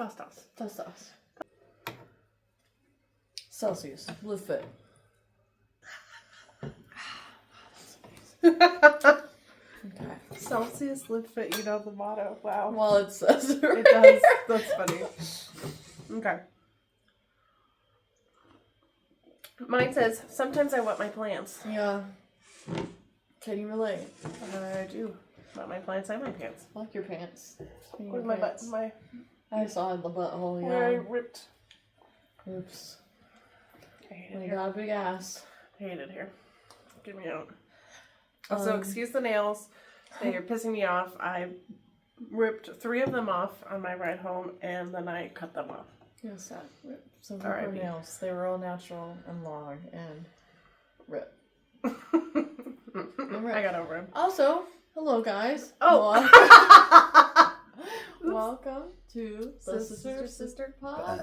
Toss. Celsius. Live fit. Okay. Celsius, live fit, you know the motto. Wow. Well, it says it right. It does. That's funny. Okay. Mine says, sometimes I wet my plants. Yeah. Can you relate? I do. Wet my plants and my pants. I like your pants. Where's my butt? I saw the butthole, yeah. Where I ripped. Oops. I hate it I here. got a big ass. I hate it here. Get me out. Also, excuse the nails. They're pissing me off. I ripped 3 of them off on my ride home, and then I cut them off. Yes, that rip. Some of her nails. They were all natural and long and rip. I got over him. Also, hello guys. Oh. Welcome to the Sister Pod.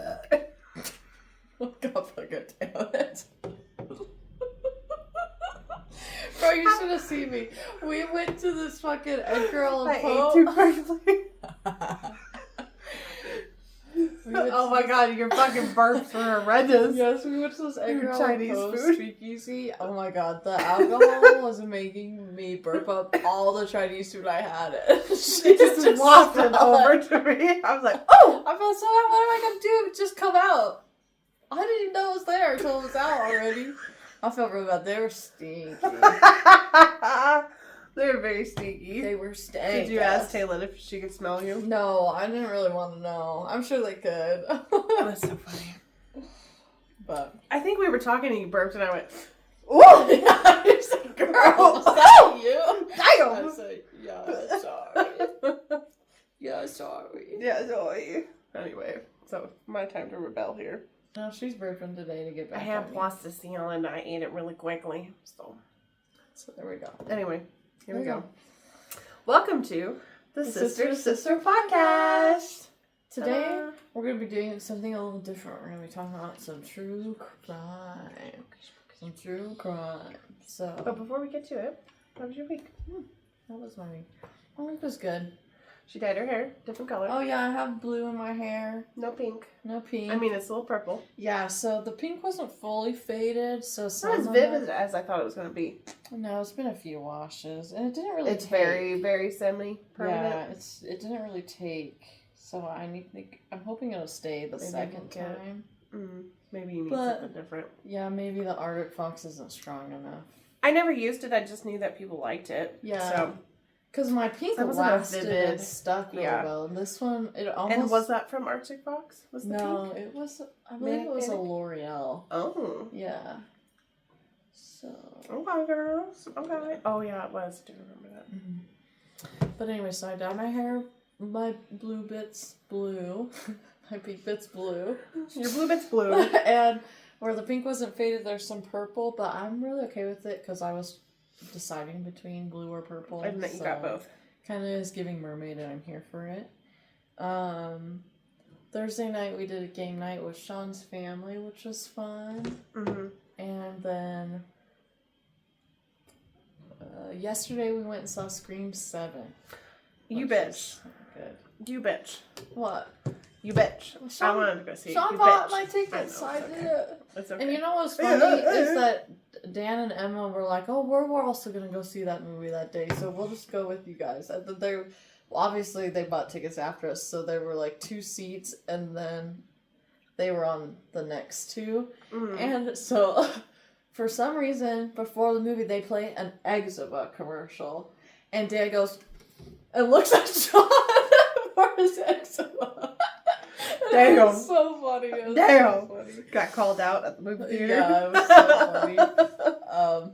Oh god fucking damn it. Bro, you should have seen me. We went to this fucking Edgar Allan Poe. I ate too quickly. Oh my god, your fucking burps were horrendous. Yes, we went to this Edgar Allan Chinese Poe food. speakeasy. Oh my god, the alcohol was making me burp up all the Chinese food I had. She just wafted over to me. I was like, oh! I felt so bad. What am I gonna do? Just come out. I didn't even know it was there until it was out already. I felt really bad. They were stinky. They were very stinky. They were stinky. Did you ask Taylor if she could smell you? No, I didn't really want to know. I'm sure they could. That's so funny. But I think we were talking and you burped and I went, ooh! Yeah, you said, girl, is that you? damn! I said, yeah, sorry. Yeah, sorry. Yeah, sorry. Anyway, so my time to rebel here. No, she's burping today to get back I have on me. plasticine and I ate it really quickly. So there we go. anyway, here we There go. Welcome to the Sister Podcast. Today, we're going to be doing something a little different. We're going to be talking about some true crime. Some true crime. So, But before we get to it, how was your week? that was my week. My week was good. She dyed her hair, different color. Oh yeah, I have blue in my hair. No pink. No pink. I mean, it's a little purple. Yeah, so the pink wasn't fully faded, so It's some not as of vivid it- as I thought it was going to be. No, it's been a few washes, and it didn't really It's take. very, very semi-permanent. Yeah, it didn't really take. So I'm hoping it'll stay the Maybe second we'll get- time. Maybe you need But- something different. Yeah, maybe the Arctic Fox isn't strong enough. I never used it. I just knew that people liked it. Yeah. So. Because my pink That wasn't a lasted vivid- and stuck really yeah. well. And this one, it almost... And was that from Arctic Fox? Was the No, pink? it was... I believe it was a Panic? L'Oreal. Oh. Yeah. So... Okay, girls. Okay. Oh, yeah, it was. I do remember that. But anyway, so I dyed my hair, my blue bits blue, my pink bits blue. Your blue bit's blue. And where the pink wasn't faded, there's some purple, but I'm really okay with it because I was deciding between blue or purple. And that you got both. Kind of is giving mermaid and I'm here for it. Thursday night we did a game night with Sean's family, which was fun. Mm-hmm. And then yesterday we went and saw Scream 7. You which bitch. was Good. You bitch. What? You bitch. Well, I wanted to go see it. Sean You bought bitch. my I tickets, so know, I it's did okay. it. It's okay. And you know what's funny is that Dan and Emma were like, "Oh, we're also gonna go see that movie that day, so we'll just go with you guys." And then obviously they bought tickets after us, so there were like 2 seats, and then they were on the next 2, and so for some reason before the movie they play an eczema commercial, and Dan goes and looks at Sean for his eczema. Damn. It was so funny. It was Damn. so funny. Got called out at the movie theater. Yeah, it was so funny.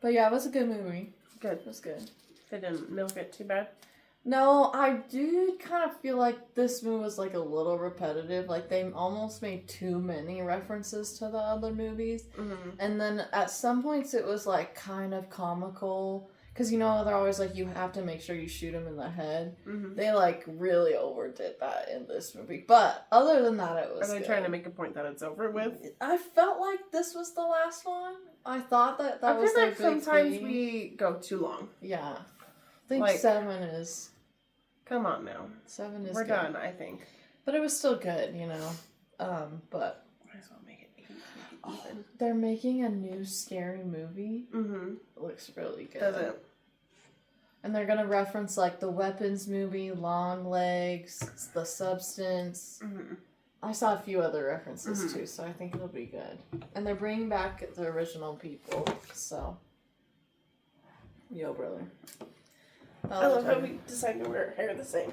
But yeah, it was a good movie. Good. It was good. They didn't milk it too bad. No, I do kind of feel like this movie was like a little repetitive. Like they almost made too many references to the other movies. Mm-hmm. And then at some points it was like kind of comical. Because you know, they're always like, you have to make sure you shoot him in the head. Mm-hmm. They like really overdid that in this movie. But other than that, it was Are they good. trying to make a point that it's over with? I felt like this was the last one. I thought that I was feel their like big sometimes thing. we go too long. Yeah. I think Like- 7 is Come on now. 7 is We're good. done, I think. But it was still good, you know. But Might as well make it even. they're making a new scary movie. Mm-hmm. It looks really good. Does it? And they're gonna reference like the Weapons movie, Long Legs, The Substance. Mm-hmm. I saw a few other references too, so I think it'll be good. And they're bringing back the original people, so. Yo, brother. I love how we decided to wear our hair the same.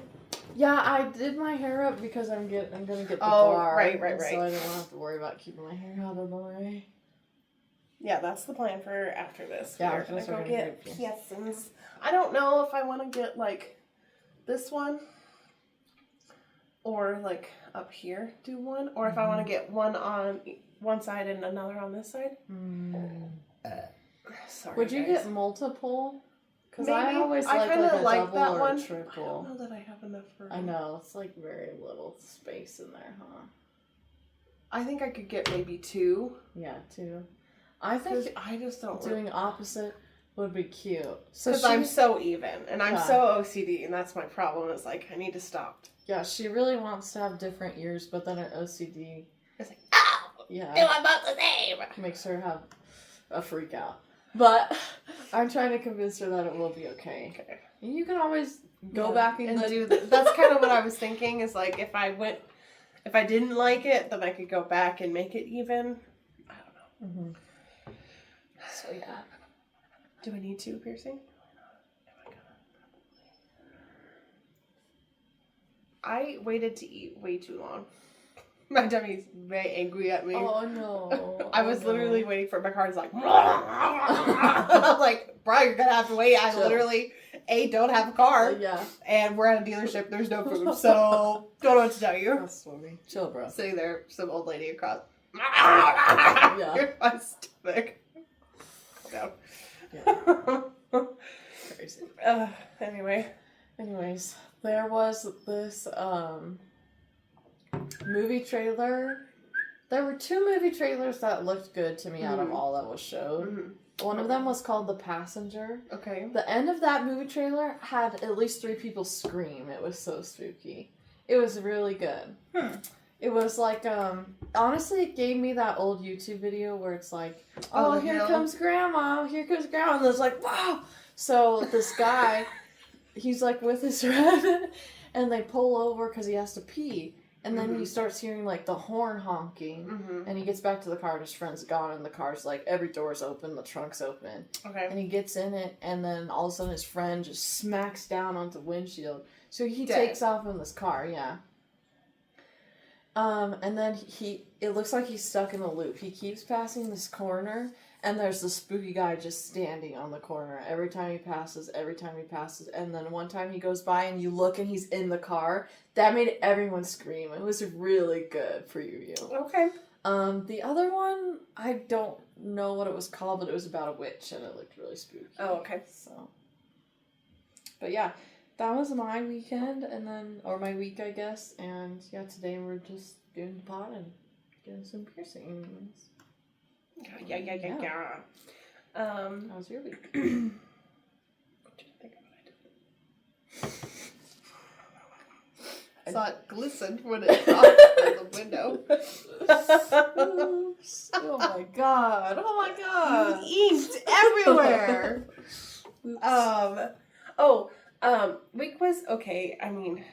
Yeah, I did my hair up because I'm gonna get the bar. Right. So I don't have to worry about keeping my hair out of the way. Yeah, that's the plan for after this. Yeah, we're gonna go get piercings. I don't know if I want to get like this one or like up here do one, or if I want to get one on one side and another on this side. Sorry. Would you guys. get multiple? Because Maybe. I always I like kinda a like double that or one. a triple. I don't know that I have enough room. I know, it's like very little space in there, huh? I think I could get maybe 2. Yeah, 2. I think I just don't doing opposite would be cute. Because I'm so even and I'm so OCD, and that's my problem. It's like I need to stop. Yeah, she really wants to have different ears, but then her OCD. It's like, oh, yeah, they want both the same. Makes her have a freak out. But I'm trying to convince her that it will be okay. Okay. And you can always go back and do that. That's kind of what I was thinking. Is like if I didn't like it, then I could go back and make it even. I don't know. Mm-hmm. So yeah. Do I need 2 piercing? I waited to eat way too long. My tummy's very angry at me. Oh no. I was literally waiting for my car. It's like, I'm like, bro, you're gonna have to wait. I literally, don't have a car. Yeah. And we're at a dealership. There's no food. So, don't know what to tell you. That's funny. Chill, bro. Sitting there, some old lady across. Yeah. You're my stomach. Calm Yeah. down. Crazy. Anyway. Anyways, there was this movie trailer. There were 2 movie trailers that looked good to me out of all that was showed. Mm-hmm. One of them was called The Passenger. Okay. The end of that movie trailer had at least 3 people scream. It was so spooky. It was really good. It was like, honestly, it gave me that old YouTube video where it's like, oh, here comes grandma, and there's like, wow. So this guy, he's like with his friend, and they pull over because he has to pee. And then he starts hearing like the horn honking, and he gets back to the car, and his friend's gone, and the car's like, every door's open, the trunk's open. Okay. And he gets in it, and then all of a sudden his friend just smacks down onto the windshield. So he Dead. takes off in this car, yeah. And then it looks like he's stuck in a loop. He keeps passing this corner, and there's the spooky guy just standing on the corner every time he passes, and then one time he goes by and you look and he's in the car. That made everyone scream. It was really good for you. Okay. The other one, I don't know what it was called, but it was about a witch, and it looked really spooky. Oh, okay. So, but yeah, that was my weekend, or my week, I guess, and yeah, today we're just doing the pot and getting some piercings. Yeah. How was your week? What do you think about it? I saw it glisten when it dropped from the window. Oops. Oh my god. Inked everywhere. Week was okay. I mean,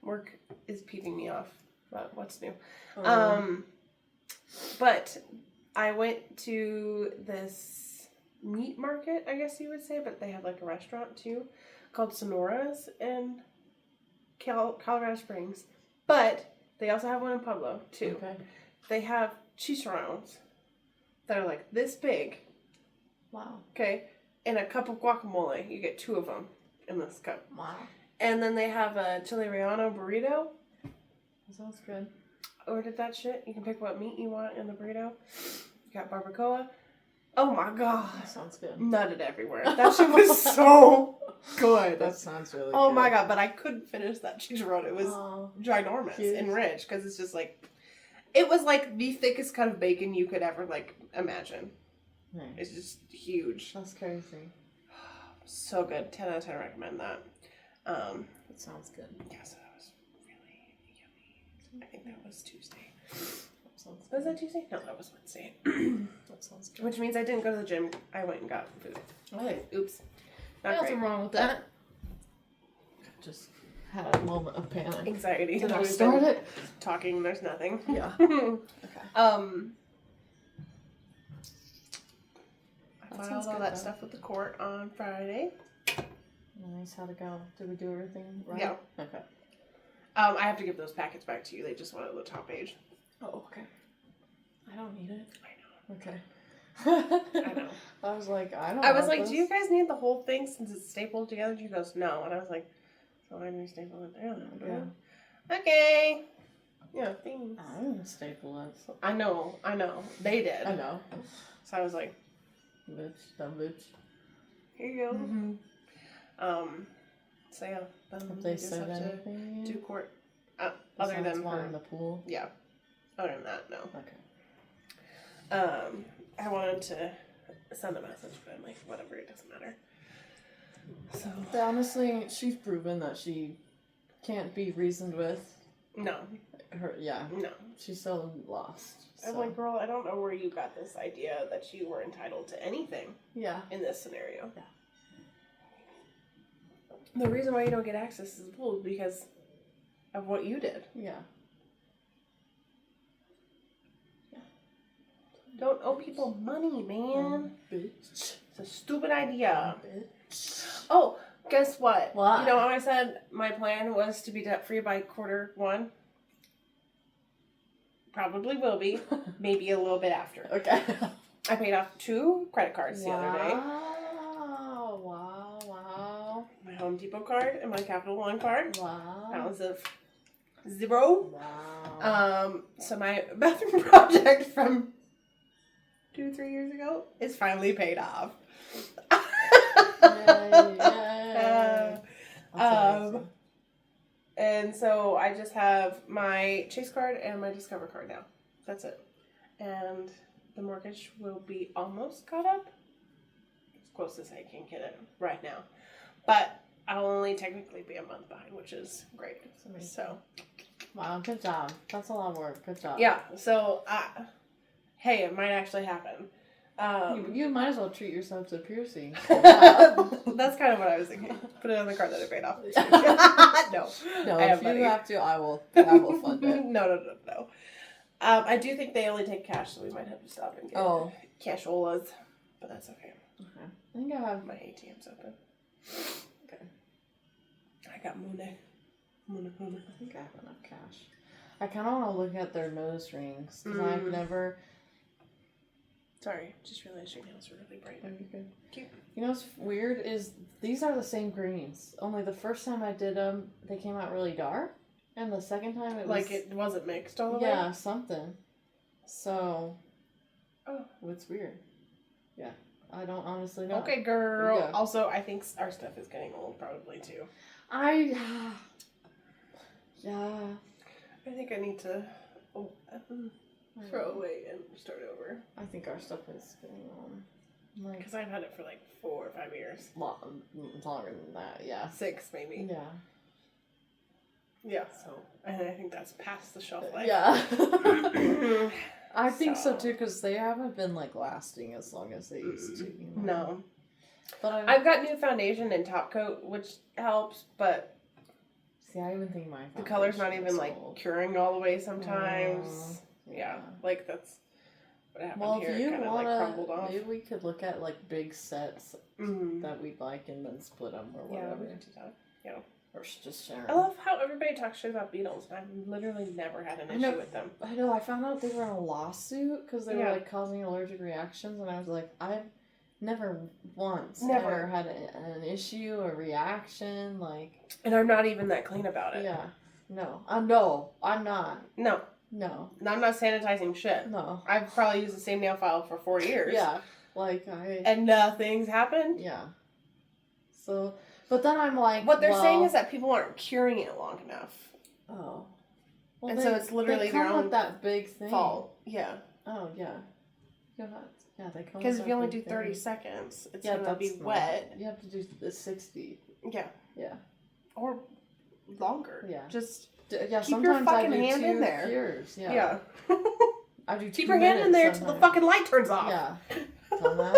work is peeving me off, but what's new? But I went to this meat market, I guess you would say, but they have like a restaurant too, called Sonora's in Colorado Springs. But they also have one in Pueblo too. Okay. They have chicharrones that are like this big. Wow. Okay. And a cup of guacamole. You get 2 of them in this cup. Wow. And then they have a chile relleno burrito. That sounds good. Ordered that shit. You can pick what meat you want in the burrito. You got barbacoa. Oh my god. That sounds good. Nutted everywhere. That shit was so good. That sounds really good. Oh my god, but I couldn't finish that chicharron. It was ginormous cute. and rich because it's just like, it was like the thickest cut of bacon you could ever like imagine. Nice. It's just huge. That's crazy. So good. 10 out of 10 recommend that. That sounds good. Yeah, so that was really yummy. I think that was Tuesday. That sounds Was good. that Tuesday? No, that was Wednesday. That sounds good. Which means I didn't go to the gym. I went and got food. Hey, Oops. Not nothing great. wrong with that. Just had a moment of panic. Anxiety. Did I We've start been it? Talking, there's nothing. Yeah. Okay. I That filed sounds all good, that though. stuff with the court on Friday. Nice. How'd it go? Did we do everything right? Yeah. Okay. I have to give those packets back to you. They just wanted the top page. Oh, okay. I don't need it. I know. Okay. I know. I was like, I don't I was want like, this. do you guys need the whole thing since it's stapled together? And she goes, no. And I was like, so why do you staple it down? Yeah. Okay. Yeah, thanks. I didn't staple it. So. I know. They did. I know. So I was like, Bitch. Dumb bitch. here you go. Mm-hmm. So yeah. Have they just said have to anything? do court. Other than one in her. the pool? Yeah. Other than that, no. Okay. I wanted to send a message, but I'm like, whatever, it doesn't matter. So. But honestly, she's proven that she can't be reasoned with. No. No. She's so lost. So. I'm like, girl, I don't know where you got this idea that you were entitled to anything. Yeah. In this scenario. Yeah. The reason why you don't get access to the pool is because of what you did. Yeah. Don't owe people money, man. Bitch. It's a stupid idea. Bitch. Oh, guess what? What? You know how I said my plan was to be debt free by Q1? Probably will be. Maybe a little bit after. Okay. I paid off 2 credit cards the other day. Wow. My Home Depot card and my Capital One card. Wow. Balance of 0. Wow. So my bathroom project from 2-3 years ago is finally paid off. Yay. And so I just have my Chase card and my Discover card now. That's it. And the mortgage will be almost caught up. As close as I can get it right now. But I'll only technically be a month behind, which is great. So, wow, good job. That's a lot of work. Good job. yeah. So, hey, it might actually happen. You might as well treat yourself to piercing. That's kind of what I was thinking. Put it on the card that I paid off. No. No, I have if money. you have to, I will fund it. No. I do think they only take cash, so we might have to stop and get casholas. But that's okay. Okay. I think I have My ATM's open. Okay. I got money. I think I have enough cash. I kind of want to look at their nose rings because I've never. Sorry, just realized your nails are really bright. Cute. You know what's weird is these are the same greens. Only the first time I did them, they came out really dark, and the second time it was Like it wasn't mixed all the way. yeah, something. So, it's weird. Yeah, I don't honestly know. Okay, girl. Yeah. Also, I think our stuff is getting old, probably too. Yeah. I think I need to throw away and start over. I think our stuff is getting like Because I've had it for like 4 or 5 years. longer than that. Yeah. 6 maybe. Yeah. Yeah. So, and I think that's past the shelf life. Yeah. I think so too, because they haven't been like lasting as long as they used to. You know? No. But I've got new foundation and top coat, which helps, but see, I even think my the color's not even like old. curing all the way sometimes. Yeah, like that's what happened well, here. if you It kind of wanna, like crumbled off. maybe we could look at like big sets that we'd like and then split them or whatever. Yeah, we can do that. Yeah. Or just share 'em. I love how everybody talks shit about Beatles, and I've literally never had an issue with them. I know. I found out they were in a lawsuit because they were Yeah. like causing allergic reactions, and I was like, I've never once Never. ever had an issue, a reaction, like. And I'm not even that clean about it. Yeah. No. No, I'm not. No. No. I'm not sanitizing shit. No. I've probably used the same nail file for 4 years. Yeah. Like I. And nothing's happened. Yeah. So, but then I'm like, What they're saying is that people aren't curing it long enough. Oh. Well, And so it's literally they come their own with that big thing. fault. Yeah. Oh yeah. Yeah, they come. Because with if that you only big do 30 thing. seconds, it's Yeah, going to be that's not- wet. You have to do the 60. Yeah. Yeah. longer. Yeah. Just Yeah, keep your sometimes fucking I do hand 2 in there. cures. Yeah. Yeah. I do Keep 2 your hand in there minutes till the sometimes. fucking light turns off. Yeah. Dumbass.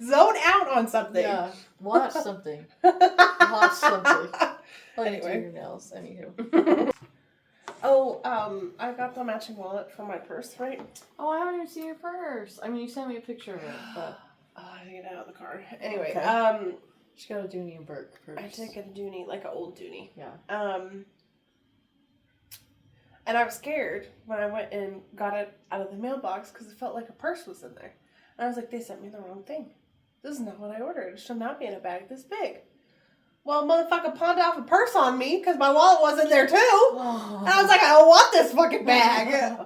Zone out on something. Yeah. Watch something. Watch something. Oh, Anyway. you do your nails. Anywho. I got the matching wallet for my purse, right? Oh, I haven't even seen your purse. I mean, you sent me a picture of it, but... Oh, I didn't get it out of the car. Anyway, Okay. She got a Dooney and Burke purse. I did get a Dooney, like an old Dooney. Yeah. And I was scared when I went and got it out of the mailbox because it felt like a purse was in there. And I was like, they sent me the wrong thing. This is not what I ordered. It should not be in a bag this big. Well, motherfucker pawned off a purse on me because my wallet was in there too. And I was like, I don't want this fucking bag.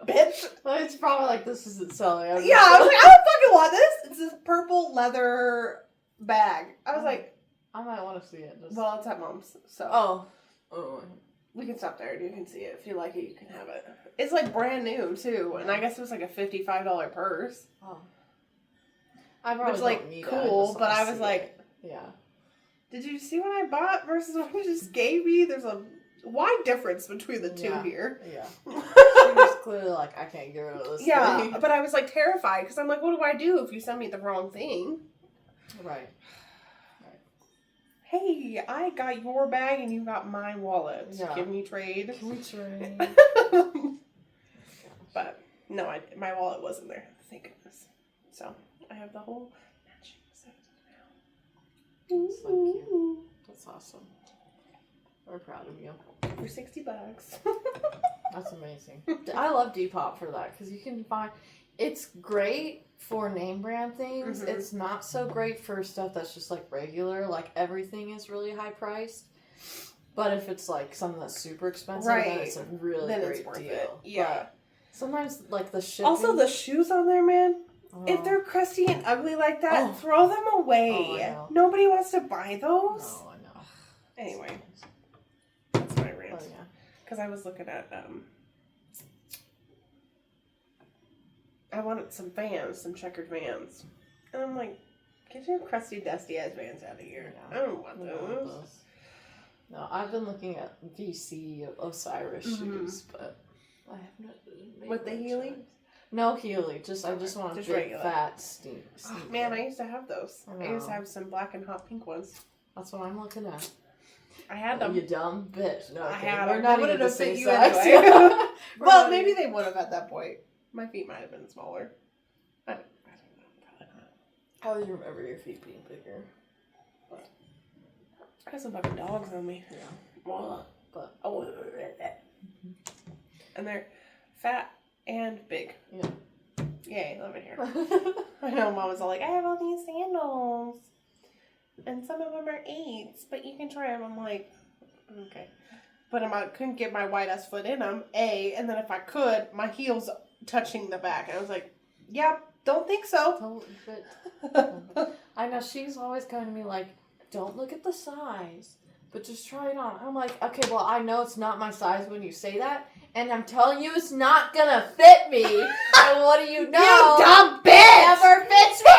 Bitch. Well, it's probably like, this isn't selling. Yeah, I was like, I don't fucking want this. It's this purple leather bag. I was like, I might want to see it. Just... well, it's at Mom's, so. Oh. We can stop there and you can see it. If you like it, you can have it. It's like brand new too, and I guess it was like a $55 purse. Oh. I probably which like don't need cool, it. but I was like, yeah. Did you see what I bought versus what you just gave me? There's a wide difference between the two here. Yeah. She was clearly like, I can't get rid of this thing. But I was like terrified because I'm like, what do I do if you send me the wrong thing? Right. Hey, I got your bag and you got my wallet. Yeah. Can we trade? Can we trade? But no, my wallet wasn't there. Thank goodness. So I have the whole matching set now. That's so cute. That's awesome. We're proud of you. For $60. That's amazing. I love Depop for that because you can find. It's great for name brand things. Mm-hmm. It's not so great for stuff that's just like regular. Like everything is really high priced. But if it's like something that's super expensive, then it's a really great deal. It. Yeah. But sometimes like the shipping. Also, the shoes on there, man. If they're crusty and ugly like that, throw them away. Nobody wants to buy those. No, I know. Anyway, that's my rant. Oh, yeah. Because I was looking at, I wanted some Vans, some checkered Vans. And I'm like, get your crusty, dusty ass Vans out of here. Yeah. I don't want those. No, I've been looking at VC Osiris shoes, but I have not made with the Healy? choice. No Healy, I just want a big regular. fat sneak. Oh, man, I used to have those. I used to have some black and hot pink ones. That's what I'm looking at. I had them. You dumb bitch. No, I okay. had We're them. not They even the wouldn't same have fit you size. anyway. Well, maybe they would have at that point. My feet might have been smaller. I don't know. Probably not. I always remember your feet being bigger. I got some fucking dogs on me. Yeah. Well, but and they're fat and big. Yeah. Yay, love it here. I know Mom was all like, I have all these sandals. And some of them are 8s, but you can try them. I'm like, okay. But I couldn't get my white ass foot in them, and then if I could, my heels touching the back. And I was like, yeah, don't think so. I know, she's always coming to me like, don't look at the size, but just try it on. I'm like, okay, well, I know it's not my size when you say that, and I'm telling you it's not gonna fit me. And what do you know? You dumb bitch! Never fits me!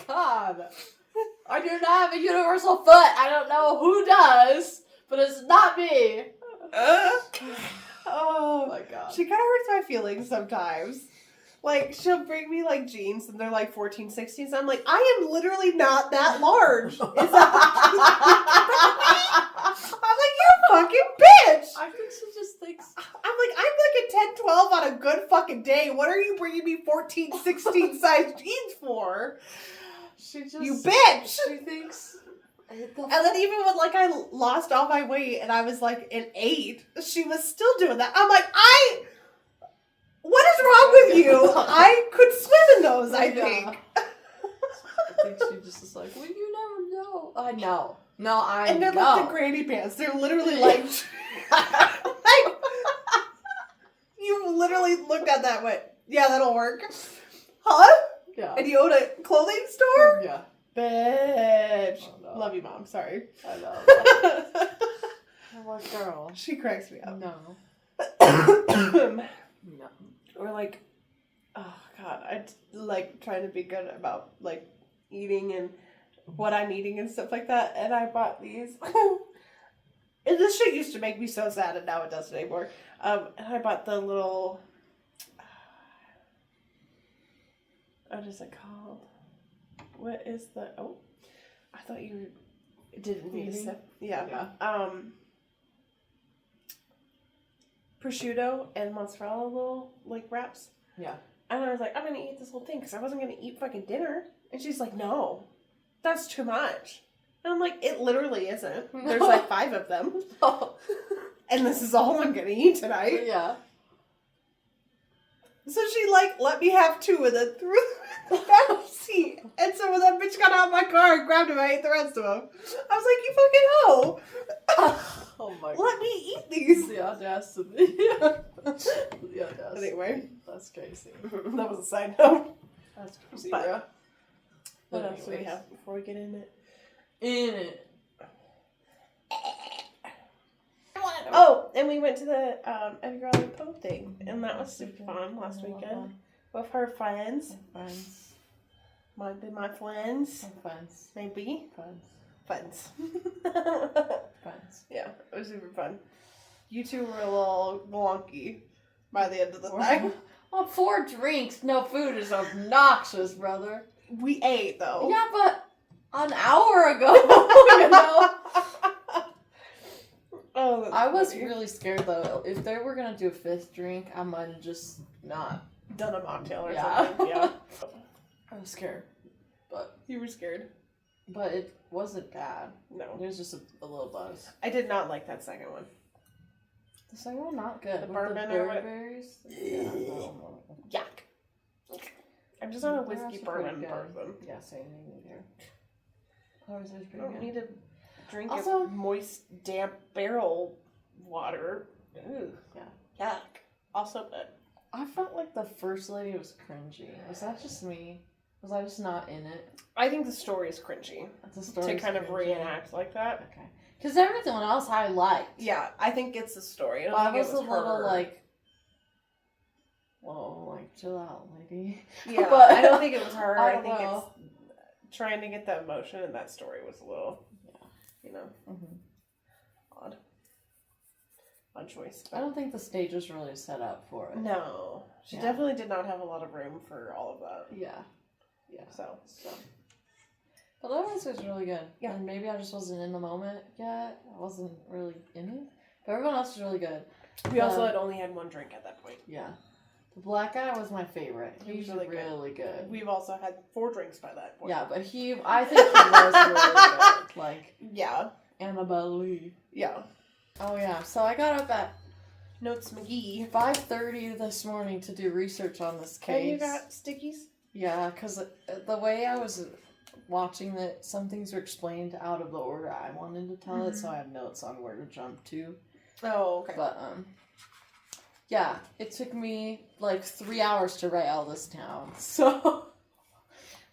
God. I do not have a universal foot. I don't know who does, but it's not me. Oh my God. She kind of hurts my feelings sometimes. Like, she'll bring me, like, jeans, and they're, like, 14, 16s. I'm like, I am literally not that large. Is that I'm like, you fucking bitch! I think she just thinks... I'm like a 10, 12 on a good fucking day. What are you bringing me 14, 16 size jeans for? She just... You bitch! She thinks... And then even when, like, I lost all my weight and I was, like, an 8, she was still doing that. I'm like, what is wrong with you? I could swim in those, I think. I think she just is like, well, you never know. I know. No, I know. And they're like the granny pants. They're literally like... like you literally looked at that and went, yeah, that'll work. Huh? Yeah. And you own a clothing store? Yeah. Bitch. Oh, no. Love you, Mom. Sorry. I know. I'm like, girl. She cracks me up. No. No. Or like, oh God, I like trying to be good about like eating and what I'm eating and stuff like that. And I bought these And this shit used to make me so sad, and now it doesn't anymore. And I bought the little... What is it called? What is the... Oh, I thought you didn't need a sip. Yeah. Prosciutto and mozzarella little, like, wraps. Yeah. And I was like, I'm going to eat this whole thing because I wasn't going to eat fucking dinner. And she's like, no, that's too much. And I'm like, it literally isn't. There's like 5 of them. Oh. And this is all I'm going to eat tonight. Yeah. So she, like, let me have 2 and then threw them in the back seat. And so when that bitch got out of my car and grabbed them, I ate the rest of them. I was like, you fucking hoe. Oh my god. Let me eat these. The audacity. The audacity. Anyway. That's crazy. That was a side note. That's crazy, But bro. what else do we have before we get in it? Oh, and we went to the Edgar Allan Poe thing, and that was super fun last weekend with her friends. Friends. Might be my friends. Friends. Maybe. Friends. Friends. Yeah, it was super fun. You two were a little wonky by the end of the night. Well, 4 drinks, no food is obnoxious, brother. We ate, though. Yeah, but an hour ago, you know? Oh, that's I was funny. really scared, though. If they were going to do a 5th drink, I might have just not. Done a mocktail or Yeah. something. Yeah. I was scared. But You were scared? it wasn't bad. No. It was just a little buzz. I did not like that second one. The second one, not good. The With bourbon the or what? berries. Yeah, no. Yuck. I'm just not a They're whiskey actually bourbon pretty good. person. Yeah, same thing here. Flowers is I pretty don't good. need to drink Also- a moist, damp barrel water. Ooh, yeah. Yuck. Also, I felt like the first lady was cringy. Was that just me? Was I just not in it? I think the story is cringy. The story's To kind of cringy. reenact like that. Okay. Because everything else I liked. Yeah, I think it's the story. I don't I think was it a was little her. like, whoa, like, chill out, lady. Yeah, But- I don't think it was her. I I don't think know. it's trying to get that emotion, and that story was a little, Mm-hmm. odd. Odd choice. I don't think the stage was really set up for it. No, she Yeah. definitely did not have a lot of room for all of that. Yeah. Yeah. So, But otherwise it was really good. Yeah. And maybe I just wasn't in the moment yet. I wasn't really in it. But everyone else was really good. we also had only had 1 drink at that point. Yeah. The black guy was my favorite. He was He's really really good. good. We've also had 4 drinks by that point. Yeah, but I think he was really good. Like, Yeah. Annabelle Lee. Yeah. Oh yeah, so I got up at Notes McGee. 5:30 this morning to do research on this case. And you got stickies? Yeah, because the way I was watching that, some things were explained out of the order I wanted to tell it, so I have notes on where to jump to. Oh, okay. But, yeah, it took me like 3 hours to write all this down. So,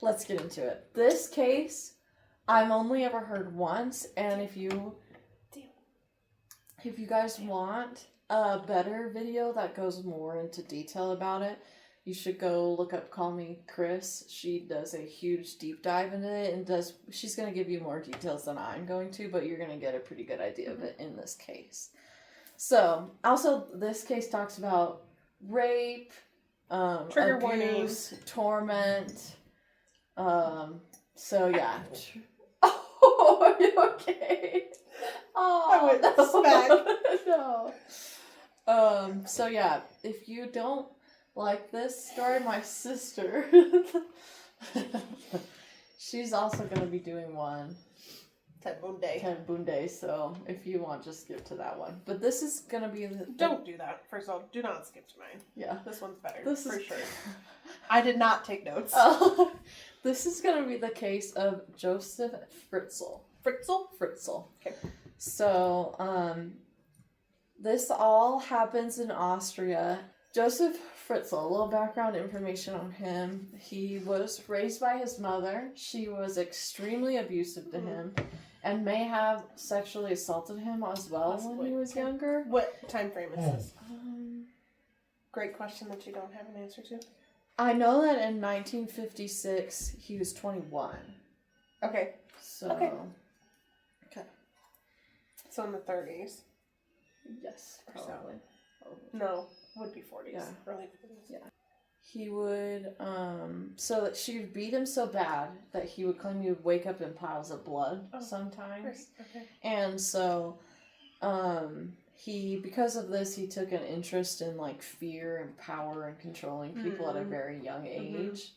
let's get into it. This case, I've only ever heard once, and if you guys want a better video that goes more into detail about it, you should go look up Call Me Chris. She does a huge deep dive into it, and she's going to give you more details than I'm going to, but you're going to get a pretty good idea of it in this case. So, also, this case talks about rape, Trigger abuse, warnings. torment. So yeah. Oh, are you okay? Oh, I went no. So yeah, if you don't like this story, my sister, she's also gonna be doing one. Ted Bundy. Ted Bundy, so if you want, just skip to that one. But this is gonna be the Don't do that. First of all, do not skip to mine. Yeah. This one's better. This for is sure. I did not take notes. This is gonna be the case of Josef Fritzl. Fritzl? Okay. So, this all happens in Austria. Josef Fritzl, a little background information on him. He was raised by his mother. She was extremely abusive to him and may have sexually assaulted him as well when he was younger. What time frame is this? Great question that you don't have an answer to. I know that in 1956 he was 21. Okay. So, Okay. So in the 30s. Yes, Or so. probably. No, would be 40s. Yeah. Early 40s. Yeah. He would, so that she would beat him so bad that he would claim he would wake up in piles of blood sometimes. Great. Okay. And so, because of this, he took an interest in, like, fear and power and controlling people at a very young age.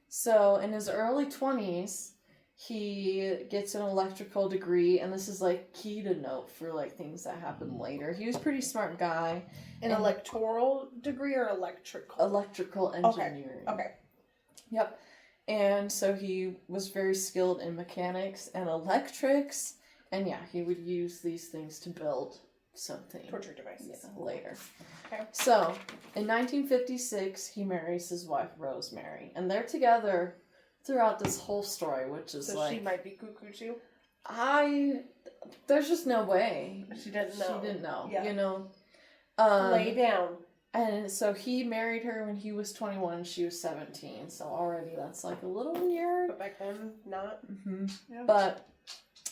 So in his early 20s, he gets an electrical degree, and this is, like, key to note for, like, things that happened later. He was a pretty smart guy. An electoral degree or electrical? Electrical engineering. Okay. Yep. And so he was very skilled in mechanics and electrics, and yeah, he would use these things to build something. Torture devices. Yeah, later. Okay. So, in 1956, he marries his wife, Rosemary, and they're together throughout this whole story, which is so she might be cuckoo too? There's just no way. She didn't know. She didn't know, yeah. you know. Lay down. And so he married her when he was 21, she was 17, so already that's like a little weird. But back then, not. Mm-hmm. Yeah. But,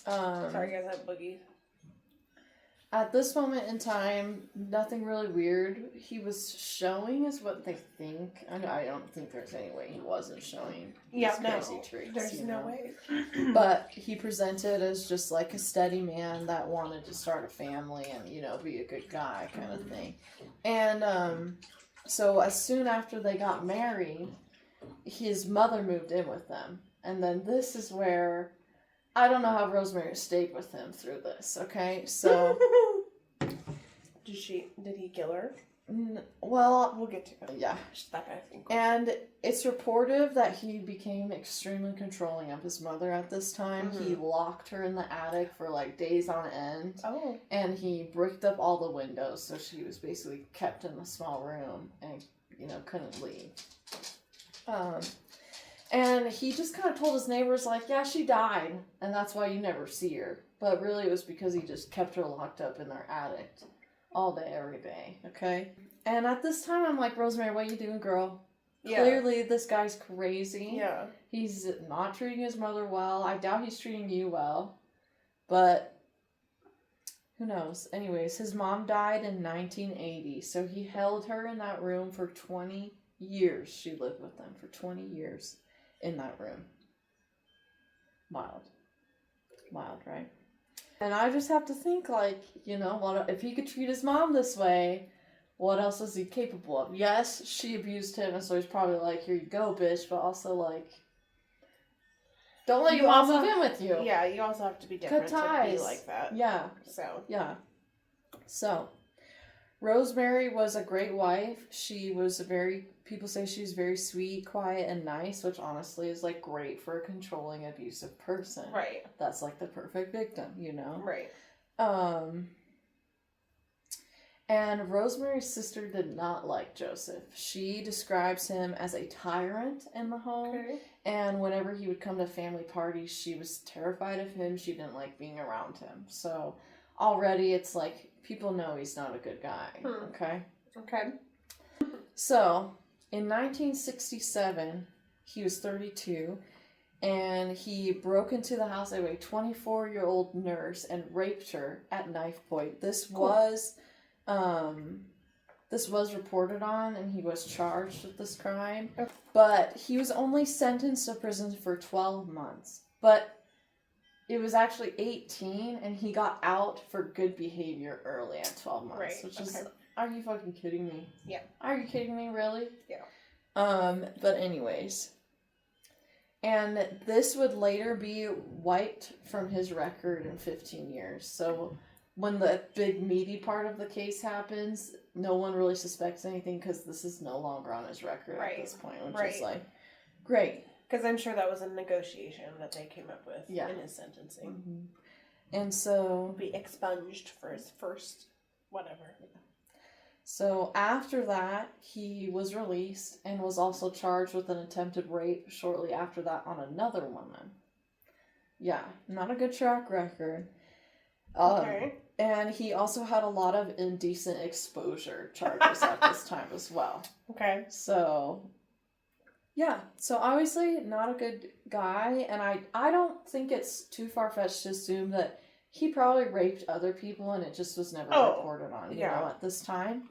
sorry guys, I have boogie. At this moment in time, nothing really weird. He was showing is what they think. I don't think there's any way he wasn't showing these crazy traits. There's no way. But he presented as just like a steady man that wanted to start a family and, you know, be a good guy kind of thing. And so as soon after they got married, his mother moved in with them. And then this is where... I don't know how Rosemary stayed with him through this, okay? So... Did he kill her? Well... We'll get to it. Yeah. That I think. And it's reported that he became extremely controlling of his mother at this time. Mm-hmm. He locked her in the attic for, like, days on end. Oh. And he bricked up all the windows, so she was basically kept in a small room and, you know, couldn't leave. And he just kind of told his neighbors, like, yeah, she died, and that's why you never see her. But really it was because he just kept her locked up in their attic all day, every day, okay? And at this time, I'm like, Rosemary, what you doing, girl? Yeah. Clearly, this guy's crazy. Yeah. He's not treating his mother well. I doubt he's treating you well. But who knows? Anyways, his mom died in 1980, so he held her in that room for 20 years. She lived with them for 20 years. In that room. Mild, right? And I just have to think, like, you know, what if he could treat his mom this way, what else is he capable of? Yes, she abused him, and so he's probably like, here you go, bitch, but also, like, don't let your mom move in with you. Yeah, you also have to be different to be like that. Yeah. So, Rosemary was a great wife. She was people say she's very sweet, quiet, and nice, which honestly is, like, great for a controlling, abusive person. Right. That's, like, the perfect victim, you know? Right. And Rosemary's sister did not like Joseph. She describes him as a tyrant in the home. Okay. And whenever he would come to family parties, she was terrified of him. She didn't like being around him. So, already it's like... people know he's not a good guy, okay? Okay. So, in 1967, he was 32, and he broke into the house of a 24-year-old nurse and raped her at knife point. This was reported on, and he was charged with this crime, but he was only sentenced to prison for 12 months. But it was actually 18, and he got out for good behavior early at 12 months. Right, which is, are you fucking kidding me? Yeah. Are you kidding me, really? Yeah. But anyways. And this would later be wiped from his record in 15 years. So when the big meaty part of the case happens, no one really suspects anything because this is no longer on his record at this point, which is like, great. Because I'm sure that was a negotiation that they came up with in his sentencing. Mm-hmm. And so... be expunged for his first whatever. Yeah. So after that, he was released and was also charged with an attempted rape shortly after that on another woman. Yeah, not a good track record. Okay. And he also had a lot of indecent exposure charges at this time as well. Okay. So... yeah, so obviously not a good guy, and I don't think it's too far-fetched to assume that he probably raped other people and it just was never reported on, you know, at this time.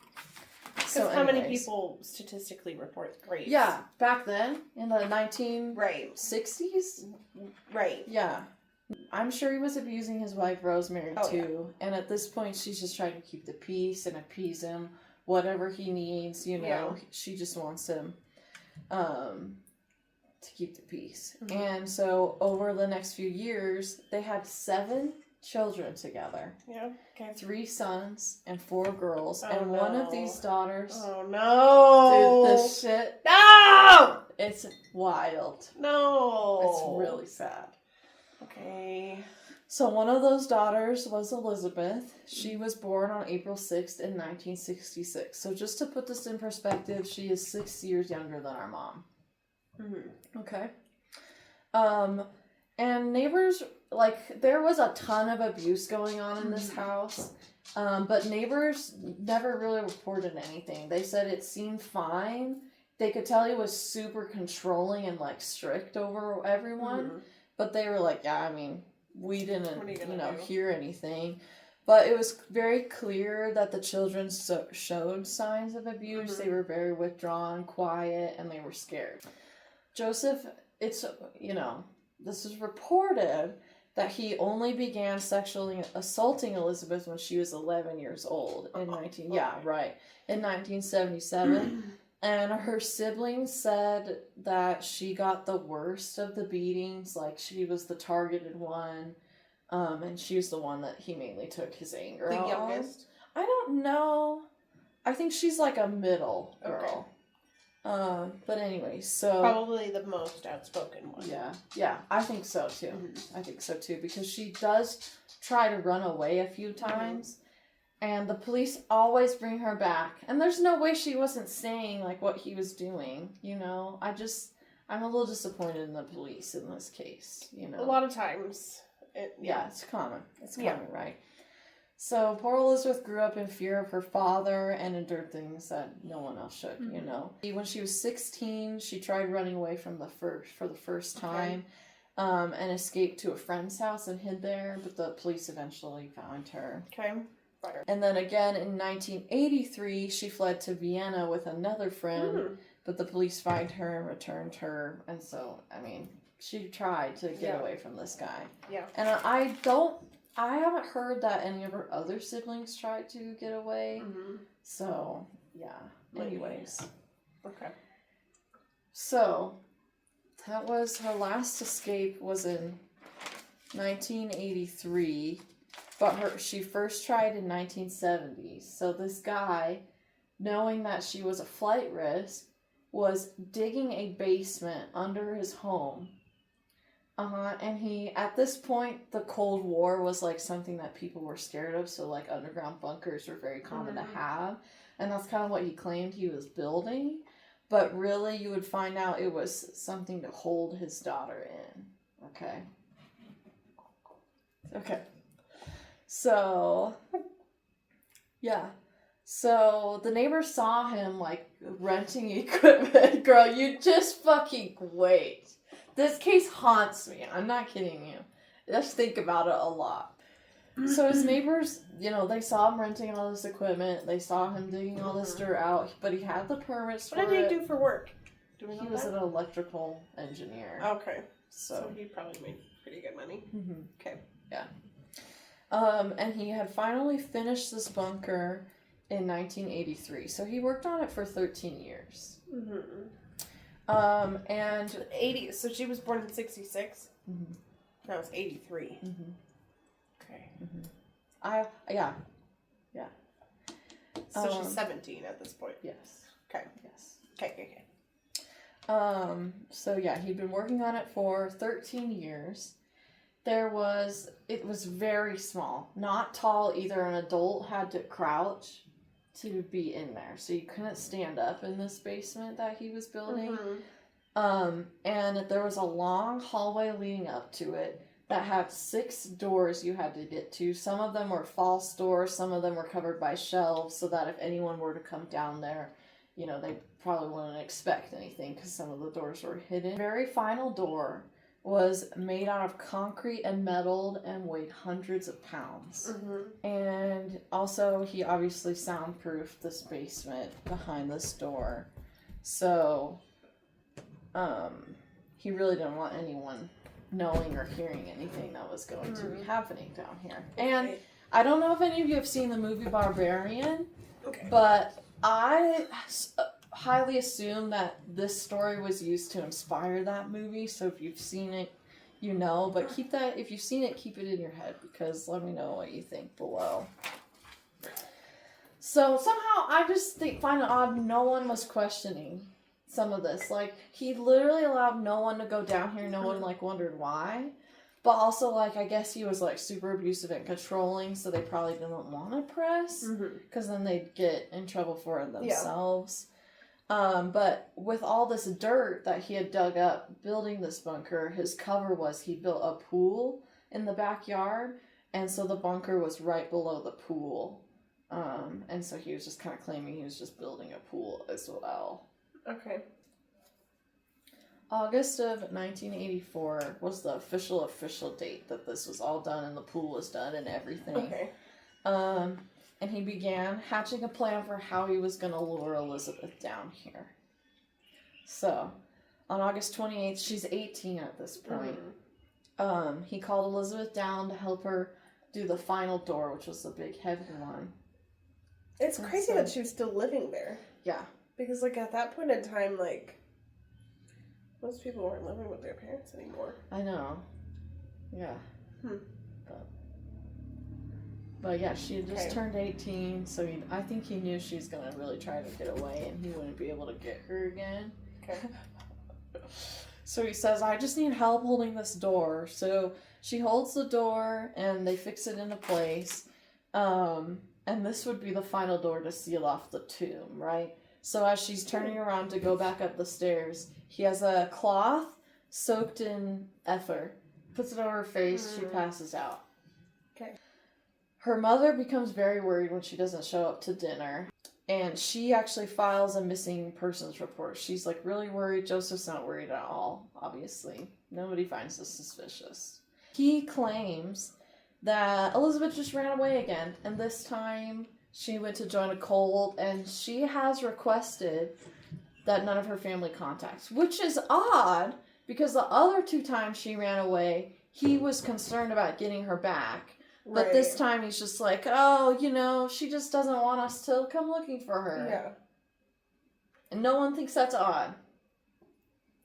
So how many people statistically report rapes? Yeah, back then, in the 1960s? Right. Yeah. I'm sure he was abusing his wife, Rosemary, too. Yeah. And at this point, she's just trying to keep the peace and appease him. Whatever he needs, you know, she just wants him to keep the peace. Mm-hmm. And so over the next few years, they had 7 children together. Yeah. Okay. 3 sons and 4 girls. And one of these daughters. Oh no. Dude, this shit. No! It's wild. No. It's really sad. Okay. So one of those daughters was Elizabeth. She was born on April 6th in 1966. So just to put this in perspective, she is 6 years younger than our mom. Mm-hmm. Okay. And neighbors, like, there was a ton of abuse going on in this house. But neighbors never really reported anything. They said it seemed fine. They could tell he was super controlling and, like, strict over everyone. Mm-hmm. But they were like, yeah, I mean, we didn't, hear anything. But it was very clear that the children showed signs of abuse. Mm-hmm. They were very withdrawn, quiet, and they were scared. Joseph, this is reported that he only began sexually assaulting Elizabeth when she was 11 years old in 1977. And her siblings said that she got the worst of the beatings, like she was the targeted one, and she was the one that he mainly took his anger out. The youngest? I don't know. I think she's like a middle girl. Okay. But anyway, so... Probably the most outspoken one. Yeah, I think so too. Mm-hmm. I think so too, because she does try to run away a few times. Mm-hmm. And the police always bring her back. And there's no way she wasn't saying, like, what he was doing, you know? I'm a little disappointed in the police in this case, you know? A lot of times. It's common. It's common, right? So, poor Elizabeth grew up in fear of her father and endured things that no one else should, you know? When she was 16, she tried running away for the first time. And escaped to a friend's house and hid there. But the police eventually found her. Okay. And then again in 1983, she fled to Vienna with another friend, but the police found her and returned her. And so, I mean, she tried to get away from this guy. Yeah. And I haven't heard that any of her other siblings tried to get away. Mm-hmm. So, yeah. Anyways. Okay. So, that was her last escape was in 1983. But she first tried in 1970. So this guy, knowing that she was a flight risk, was digging a basement under his home. And at this point, the Cold War was like something that people were scared of. So like underground bunkers were very common to have. And that's kind of what he claimed he was building. But really, you would find out it was something to hold his daughter in. Okay. So, yeah. So, the neighbors saw him, like, renting equipment. Girl, you just fucking wait. This case haunts me. I'm not kidding you. Just think about it a lot. So, his neighbors, they saw him renting all this equipment. They saw him digging all this dirt out. But he had the permits for it. What did he do for work? He was an electrical engineer. Okay. So he probably made pretty good money. Mm-hmm. Okay. Yeah. And he had finally finished this bunker in 1983. So he worked on it for 13 years. Mm-hmm. And 80. So she was born in 66. Mm-hmm. That was 83. Mm-hmm. Okay. Mm-hmm. Yeah. So she's 17 at this point. Yes. Okay. Yes. Okay. So yeah, he'd been working on it for 13 years. It was very small, not tall either. An adult had to crouch to be in there. So you couldn't stand up in this basement that he was building. Mm-hmm. And there was a long hallway leading up to it that had 6 doors you had to get to. Some of them were false doors. Some of them were covered by shelves so that if anyone were to come down there, they probably wouldn't expect anything because some of the doors were hidden. The very final door was made out of concrete and metal and weighed hundreds of pounds. Mm-hmm. And also, he obviously soundproofed this basement behind this door. So, he really didn't want anyone knowing or hearing anything that was going to be happening down here. And I don't know if any of you have seen the movie Barbarian, but I highly assume that this story was used to inspire that movie. So if you've seen it, you know. But if you've seen it, keep it in your head, because let me know what you think below. So somehow I just find it odd no one was questioning some of this. Like, he literally allowed no one to go down here. No one, like, wondered why. But also, like, I guess he was, like, super abusive and controlling, so they probably didn't want to press, because then they'd get in trouble for it themselves. Yeah. But with all this dirt that he had dug up building this bunker, his cover was he built a pool in the backyard, and so the bunker was right below the pool. And so he was just kind of claiming he was just building a pool as well. Okay. August of 1984 was the official date that this was all done and the pool was done and everything. Okay. And he began hatching a plan for how he was going to lure Elizabeth down here. So, on August 28th, she's 18 at this point. He called Elizabeth down to help her do the final door, which was the big heavy one. It's crazy that she was still living there. Yeah. Because, like, at that point in time, like, most people weren't living with their parents anymore. I know. Yeah. But yeah, she had just turned 18, so I think he knew she was going to really try to get away, and he wouldn't be able to get her again. Okay. So he says, I just need help holding this door. So she holds the door, and they fix it into place. And this would be the final door to seal off the tomb, right? So as she's turning around to go back up the stairs, he has a cloth soaked in ether, puts it over her face, she passes out. Okay. Her mother becomes very worried when she doesn't show up to dinner, and she actually files a missing persons report. She's like really worried. Joseph's not worried at all, obviously. Nobody finds this suspicious. He claims that Elizabeth just ran away again, and this time she went to join a cult, and she has requested that none of her family contacts, which is odd, because the other 2 times she ran away, he was concerned about getting her back. But this time he's just like, oh, you know, she just doesn't want us to come looking for her. Yeah. And no one thinks that's odd.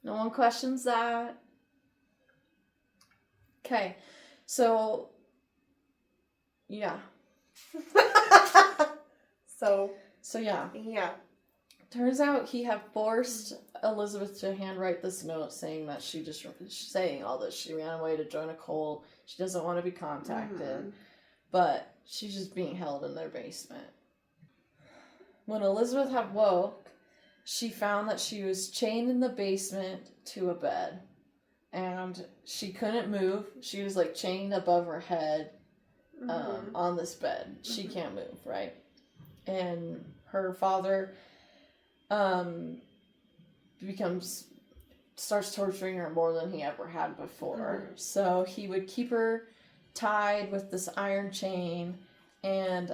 No one questions that. Okay. So, yeah. So yeah. Yeah. Turns out he had forced Elizabeth to handwrite this note saying that saying all this. She ran away to join a cult. She doesn't want to be contacted. But she's just being held in their basement. When Elizabeth had woke, she found that she was chained in the basement to a bed. And she couldn't move. She was like chained above her head on this bed. She can't move, right? And her father starts torturing her more than he ever had before. So he would keep her tied with this iron chain, and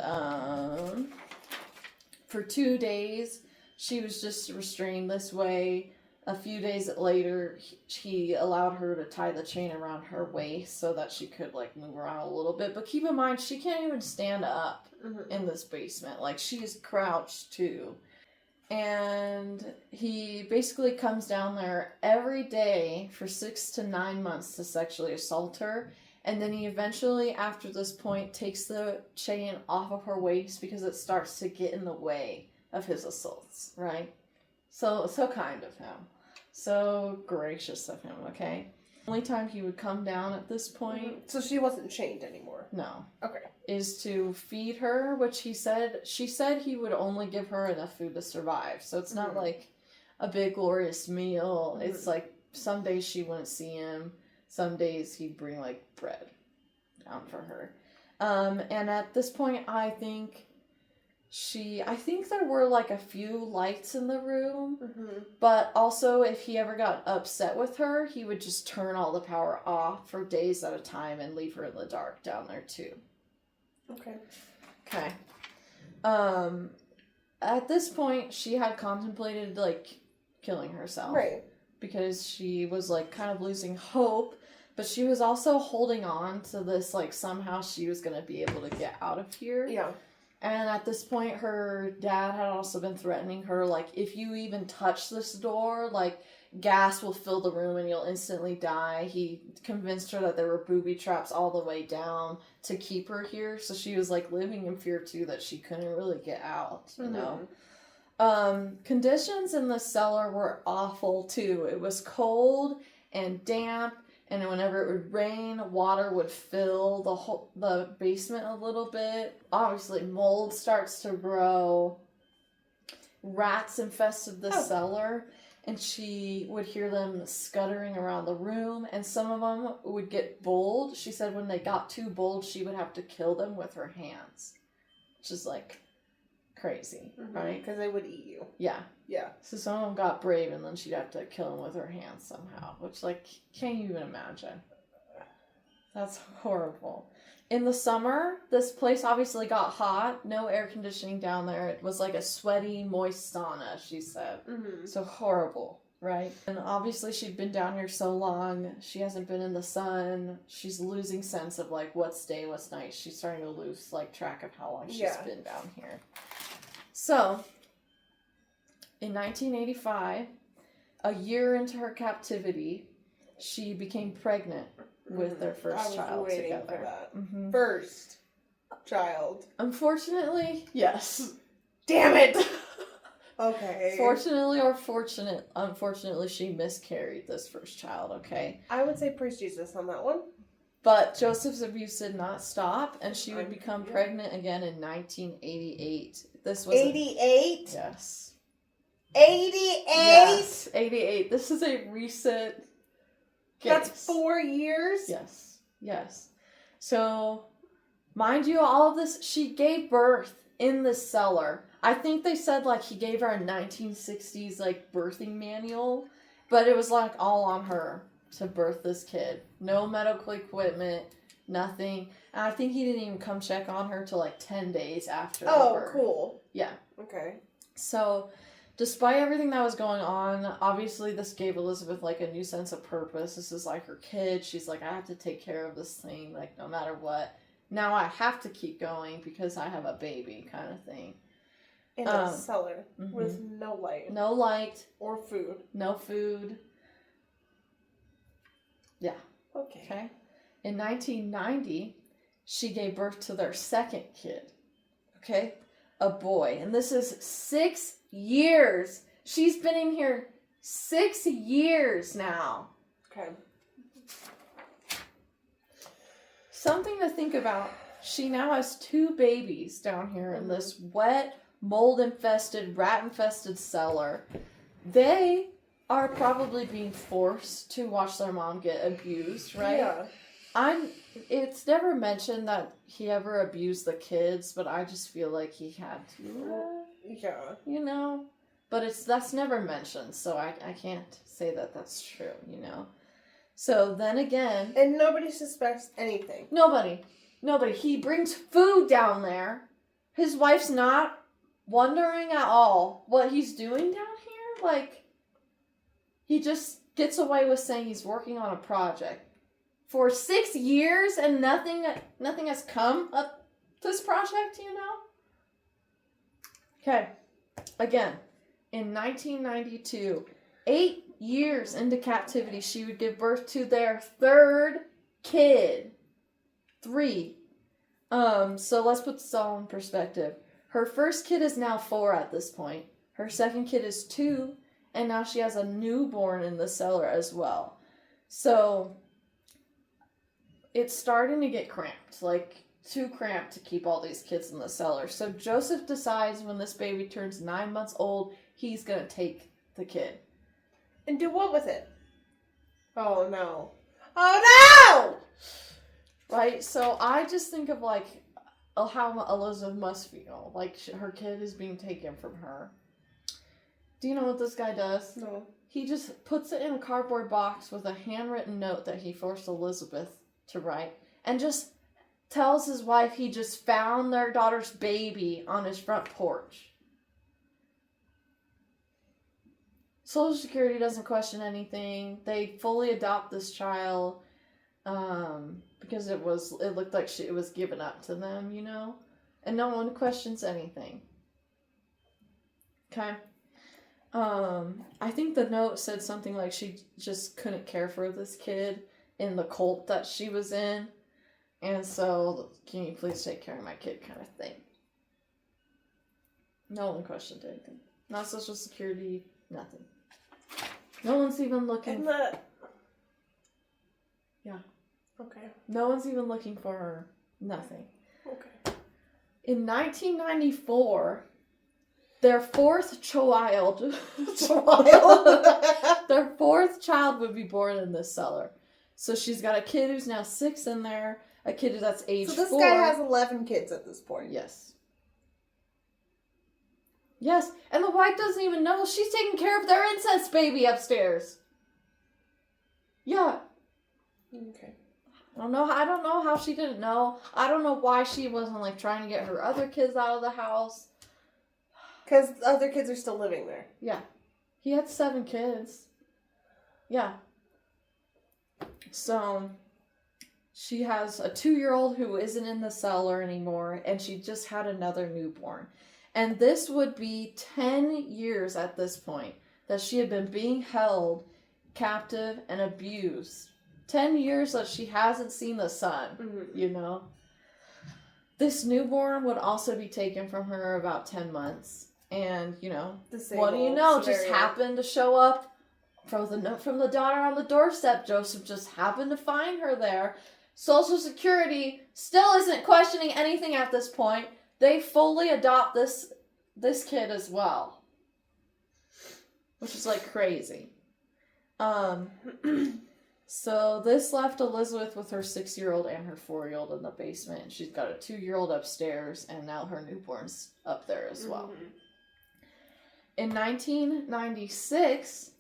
for 2 days she was just restrained this way. A few days later, he allowed her to tie the chain around her waist so that she could like move around a little bit. But keep in mind, she can't even stand up in this basement. Like, she's crouched too. And he basically comes down there every day for 6 to 9 months to sexually assault her. And then he eventually, after this point, takes the chain off of her waist because it starts to get in the way of his assaults, right? So kind of him. So gracious of him, okay? The only time he would come down at this point... So she wasn't chained anymore? No. Okay. Is to feed her, which she said he would only give her enough food to survive. So it's not like a big glorious meal. It's like some days she wouldn't see him. Some days he'd bring like bread down for her. And at this point, I think I think there were like a few lights in the room, Mm-hmm. but also if he ever got upset with her, he would just turn all the power off for days at a time and leave her in the dark down there too. Okay. Okay. At this point, she had contemplated like killing herself. Right. Because she was like kind of losing hope, but she was also holding on to this like somehow she was going to be able to get out of here. Yeah. And at this point, her dad had also been threatening her, like, if you even touch this door, like, gas will fill the room and you'll instantly die. He convinced her that there were booby traps all the way down to keep her here. So she was, like, living in fear, too, that she couldn't really get out, you know? Conditions in the cellar were awful, too. It was cold and damp. And whenever it would rain, water would fill the basement a little bit. Obviously, mold starts to grow. Rats infested the cellar, and she would hear them scuttering around the room. And some of them would get bold. She said when they got too bold, she would have to kill them with her hands, which is like crazy, right? Because they would eat you. Yeah. Yeah. So some of them got brave, and then she'd have to kill him with her hands somehow, which, like, can't you even imagine? That's horrible. In the summer, this place obviously got hot. No air conditioning down there. It was like a sweaty, moist sauna, she said. Mm-hmm. So horrible, right? And obviously she'd been down here so long. She hasn't been in the sun. She's losing sense of, like, what's day, what's night. She's starting to lose, like, track of how long she's been down here. So, in 1985, a year into her captivity, she became pregnant with their first child together. For that. Mm-hmm. First child. Unfortunately, yes. Damn it! Okay. Fortunately or unfortunately, she miscarried this first child, okay? I would say praise Jesus on that one. But Joseph's abuse did not stop, and she would become pregnant again in 1988. This was 88? Yes. 88? Yes, 88. This is a recent case. That's 4 years? Yes. Yes. So, mind you, all of this, she gave birth in the cellar. I think they said, like, he gave her a 1960s, like, birthing manual, but it was, like, all on her to birth this kid. No medical equipment, nothing. And I think he didn't even come check on her till, like, 10 days after the birth. Oh, cool. Yeah. Okay. So, despite everything that was going on, obviously this gave Elizabeth, like, a new sense of purpose. This is, like, her kid. She's like, I have to take care of this thing, like, no matter what. Now I have to keep going because I have a baby kind of thing. In a cellar with no light. No light. Or food. No food. Yeah. Okay. In 1990, she gave birth to their second kid. Okay? A boy. And this is 6 years. She's been in here 6 years now. Okay. Something to think about. She now has 2 babies down here in this wet, mold-infested, rat-infested cellar. They are probably being forced to watch their mom get abused, right? Yeah. It's never mentioned that he ever abused the kids, but I just feel like he had to. Yeah. You know? But that's never mentioned, so I can't say that that's true, you know? So then again... And nobody suspects anything. Nobody. He brings food down there. His wife's not wondering at all what he's doing down here. Like, he just gets away with saying he's working on a project. For 6 years and nothing has come up this project, you know? Okay. Again, in 1992, 8 years into captivity, she would give birth to their third kid. 3. So let's put this all in perspective. Her first kid is now 4 at this point. Her second kid is 2, and now she has a newborn in the cellar as well. So it's starting to get cramped, like too cramped to keep all these kids in the cellar. So Joseph decides when this baby turns 9 months old, he's gonna take the kid. And do what with it? Oh no. Oh no! Right? So I just think of like, how Elizabeth must feel. Like, her kid is being taken from her. Do you know what this guy does? No. He just puts it in a cardboard box with a handwritten note that he forced Elizabeth to write. And just tells his wife he just found their daughter's baby on his front porch. Social Security doesn't question anything. They fully adopt this child because it looked like it was given up to them, you know? And no one questions anything. Okay? I think the note said something like she just couldn't care for this kid in the cult that she was in. And so, can you please take care of my kid kind of thing. No one questioned anything. Not Social Security, nothing. No one's even looking. Yeah. Okay. No one's even looking for her. Nothing. Okay. In 1994, their fourth child, their fourth child would be born in this cellar. So she's got a kid who's now 6 in there, a kid that's age 4. So this guy has 11 kids at this point. Yes. Yes, and the wife doesn't even know she's taking care of their incest baby upstairs. Yeah. Okay. I don't know how she didn't know. I don't know why she wasn't like trying to get her other kids out of the house. Because the other kids are still living there. Yeah. He had 7 kids. Yeah. So, she has a 2-year-old who isn't in the cellar anymore, and she just had another newborn. And this would be 10 years at this point that she had been being held captive and abused. 10 years that she hasn't seen the sun, you know? This newborn would also be taken from her about 10 months. And, you know, what do you know? Just happened to show up from the note from the daughter on the doorstep. Joseph just happened to find her there. Social Security still isn't questioning anything at this point. They fully adopt this kid as well. Which is like crazy. So this left Elizabeth with her 6-year-old and her 4-year-old in the basement. She's got a 2-year-old upstairs, and now her newborn's up there as well. In 1996,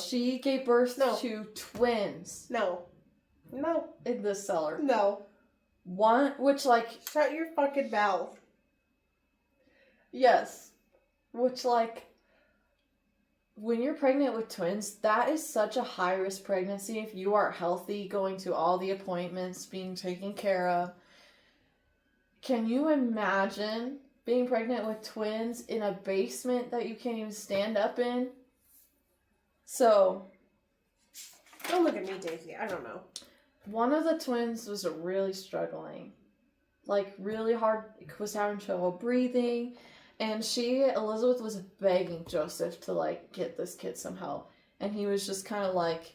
she gave birth to twins. No. In this cellar. No. One, which like... Shut your fucking mouth. Yes. Which like... When you're pregnant with twins, that is such a high-risk pregnancy if you are healthy, going to all the appointments, being taken care of. Can you imagine being pregnant with twins in a basement that you can't even stand up in? So... Don't look at me, Daisy. I don't know. One of the twins was really struggling. Like, really hard, was having trouble breathing. And Elizabeth was begging Joseph to, like, get this kid some help. And he was just kind of like,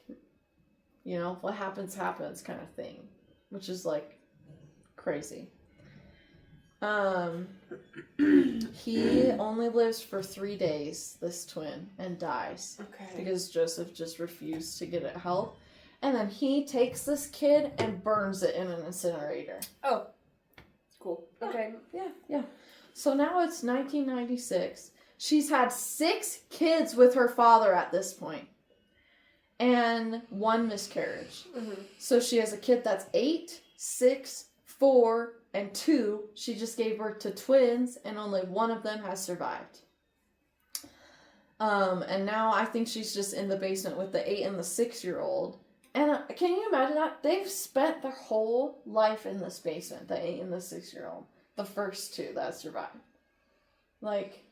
you know, what happens, happens kind of thing. Which is, like, crazy. He only lives for 3 days, this twin, and dies. Okay. Because Joseph just refused to get it help. And then he takes this kid and burns it in an incinerator. Oh. Cool. Okay. Yeah. So now it's 1996. She's had 6 kids with her father at this point. And 1 miscarriage. So she has a kid that's 8, 6, 4, and 2. She just gave birth to twins, and only one of them has survived. And now I think she's just in the basement with the 8 and the 6-year-old. And can you imagine that? They've spent their whole life in this basement, the 8 and the 6-year-old. The first 2 that survived. Like,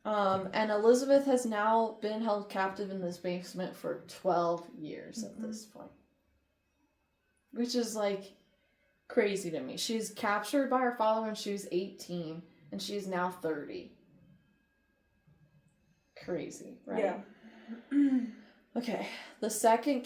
and Elizabeth has now been held captive in this basement for 12 years at this point. Which is, like, crazy to me. She's captured by her father when she was 18, and she's now 30. Crazy, right? Yeah. Okay, the second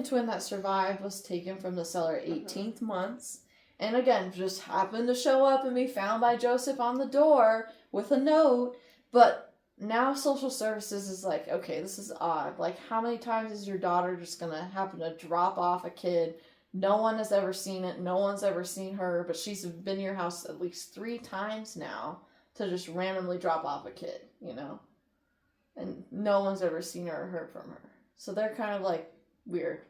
twin that survived was taken from the cellar 18th months. And again, just happened to show up and be found by Joseph on the door with a note. But now social services is like, okay, this is odd. Like, how many times is your daughter just going to happen to drop off a kid No one has ever seen it. No one's ever seen her, but she's been to your house at least 3 times now to just randomly drop off a kid, you know? And no one's ever seen her or heard from her. So they're kind of like weird.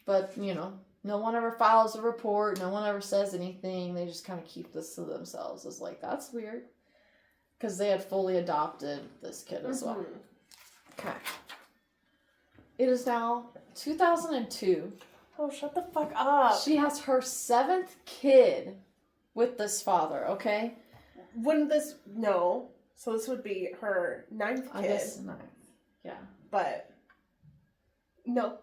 But, you know, no one ever files a report. No one ever says anything. They just kind of keep this to themselves. It's like, that's weird. Because they had fully adopted this kid as well. Okay. It is now 2002. Oh, shut the fuck up. She has her 7th kid with this father, okay? Wouldn't this... No. So this would be her 9th kid. I guess 9th. Yeah. But... No.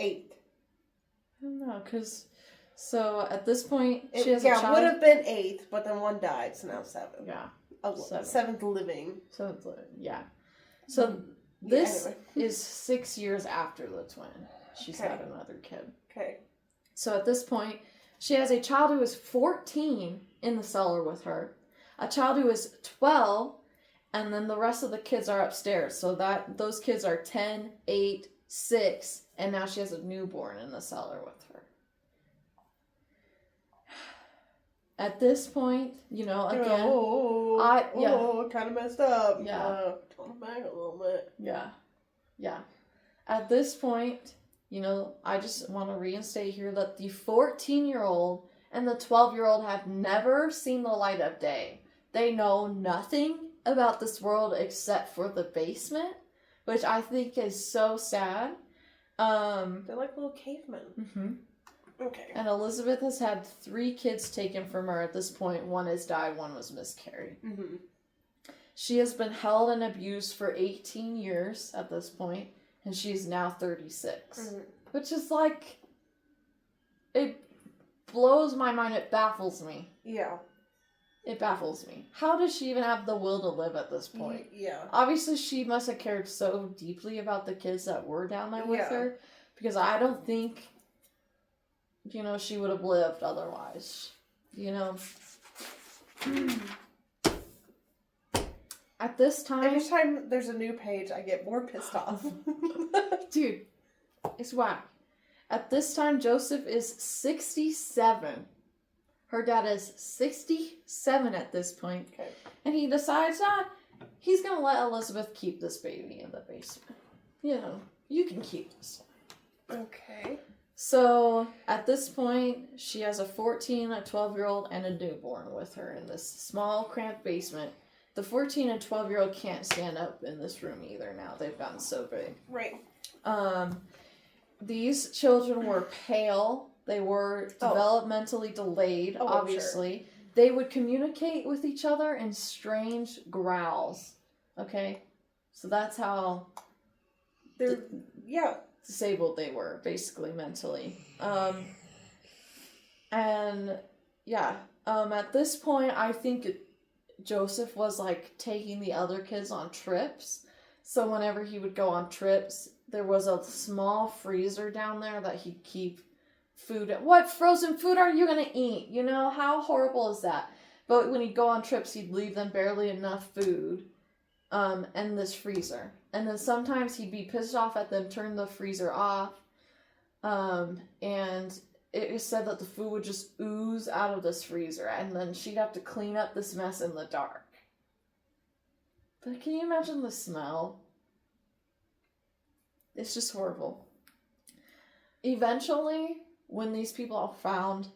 8th. I don't know, because... So, at this point, she has a child... Yeah, would have been 8th, but then one died, so now 7. Yeah. 7th living. 7th living, yeah. So, this is 6 years after the twin. She's had another kid. Okay. So, at this point, she has a child who is 14 in the cellar with her, a child who is 12, and then the rest of the kids are upstairs. So, those kids are 10, 8, 6, and now she has a newborn in the cellar with her. At this point, you know, again, kind of messed up. Yeah. Tone it back a little bit. Yeah. At this point, you know, I just want to reinstate here that the 14-year-old and the 12-year-old have never seen the light of day. They know nothing about this world except for the basement, which I think is so sad. They're like little cavemen. Mm-hmm. Okay. And Elizabeth has had 3 kids taken from her at this point. 1 has died, 1 was miscarried. Mm-hmm. She has been held and abused for 18 years at this point, and she's now 36. Mm-hmm. Which is like, it blows my mind. It baffles me. Yeah. It baffles me. How does she even have the will to live at this point? Yeah. Obviously, she must have cared so deeply about the kids that were down there with her, because I don't think... You know, she would have lived otherwise. You know? At this time... Every time there's a new page, I get more pissed off. Dude, it's whack. At this time, Joseph is 67. Her dad is 67 at this point. Okay. And he decides, he's going to let Elizabeth keep this baby in the basement. You know, you can keep this. Okay. So, at this point, she has a 14, a 12-year-old, and a newborn with her in this small, cramped basement. The 14 and 12-year-old can't stand up in this room either now. They've gotten so big. Right. These children were pale. They were developmentally delayed, obviously. Sure. They would communicate with each other in strange growls. Okay? So that's how... They're... disabled they were, basically, mentally. At this point, I think Joseph was, like, taking the other kids on trips. So whenever he would go on trips, there was a small freezer down there that he'd keep food. What frozen food are you gonna eat? You know, how horrible is that? But when he'd go on trips, he'd leave them barely enough food, and this freezer. And then sometimes he'd be pissed off at them, turn the freezer off, and it is said that the food would just ooze out of this freezer, and then she'd have to clean up this mess in the dark. But can you imagine the smell? It's just horrible. Eventually, when these people are found,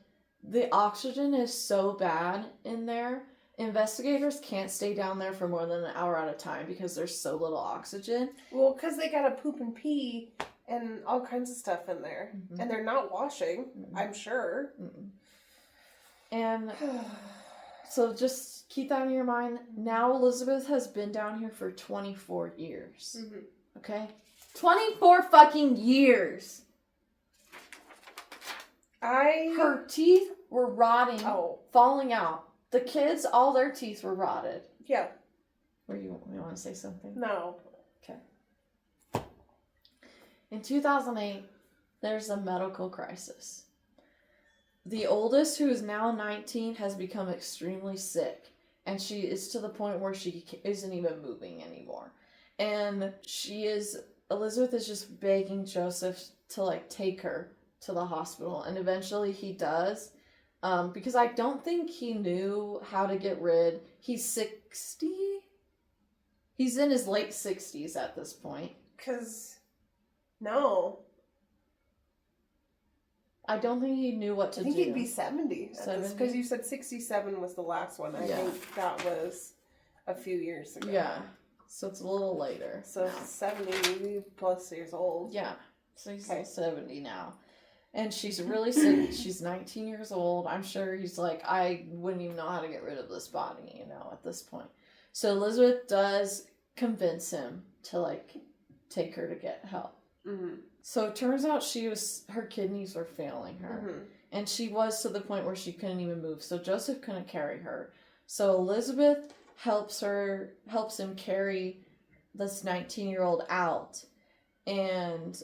the oxygen is so bad in there, investigators can't stay down there for more than an hour at a time because there's so little oxygen. Well, because they gotta poop and pee and all kinds of stuff in there. Mm-hmm. And they're not washing, I'm sure. And so just keep that in your mind. Now Elizabeth has been down here for 24 years. Mm-hmm. Okay? 24 fucking years! Her teeth were rotting, falling out. The kids, all their teeth were rotted. Yeah. Were you want to say something? No. Okay. In 2008, there's a medical crisis. The oldest, who is now 19, has become extremely sick. And she is to the point where she isn't even moving anymore. And she is Elizabeth is just begging Joseph to, like, take her to the hospital. And eventually he does. Because I don't think he knew how to get rid. He's 60? He's in his late 60s at this point. No. I don't think he knew what to do. I think he'd be 70. 70? Because you said 67 was the last one. I think that was a few years ago. Yeah. So it's a little later. So 70 plus years old. Yeah. So he's 70 now. And she's really sick. She's 19 years old. I'm sure he's like, I wouldn't even know how to get rid of this body, at this point. So Elizabeth does convince him to, like, take her to get help. Mm-hmm. So it turns out her kidneys were failing her. Mm-hmm. And she was to the point where she couldn't even move. So Joseph couldn't carry her. So Elizabeth helps him carry this 19-year-old out. And,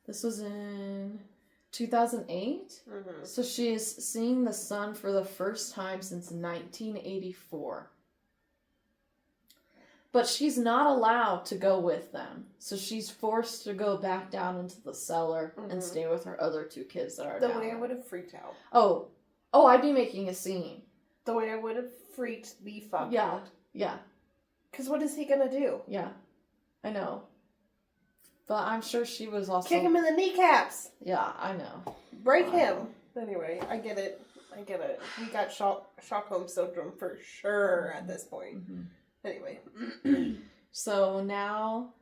this was in 2008. Mm-hmm. So she is seeing the sun for the first time since 1984. But she's not allowed to go with them. So she's forced to go back down into the cellar and stay with her other 2 kids that are down. The way I would have freaked out. Oh, I'd be making a scene. The way I would have freaked the fuck out. Yeah. Because what is he going to do? Yeah. I know. But I'm sure she was also... Kick him in the kneecaps. Yeah, I know. Break him. Anyway, I get it. We got Stockholm syndrome for sure at this point. Mm-hmm. Anyway. So now,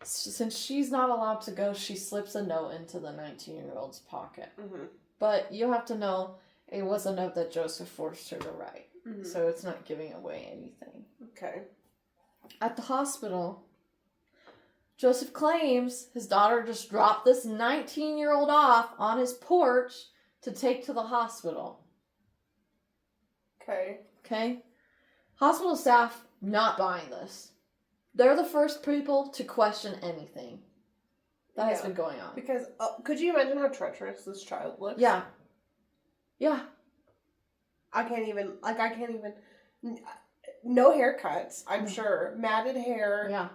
since she's not allowed to go, she slips a note into the 19-year-old's pocket. Mm-hmm. But you have to know, it was a note that Joseph forced her to write. Mm-hmm. So it's not giving away anything. Okay. At the hospital, Joseph claims his daughter just dropped this 19-year-old off on his porch to take to the hospital. Okay? Hospital staff not buying this. They're the first people to question anything that has been going on. Because, could you imagine how treacherous this child looks? Yeah. I can't even, no haircuts, I'm sure. Matted hair. Yeah.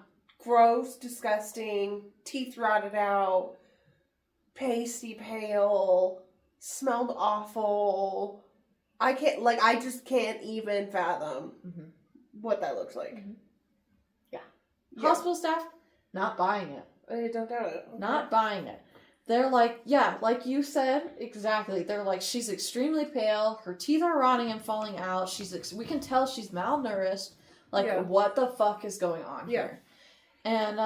Gross, disgusting, teeth rotted out, pasty pale, smelled awful. I just can't even fathom what that looks like. Mm-hmm. Yeah. Hospital staff, not buying it. I don't doubt it. Okay. Not buying it. They're like, like you said, exactly. They're like, she's extremely pale. Her teeth are rotting and falling out. We can tell she's malnourished. What the fuck is going on here? And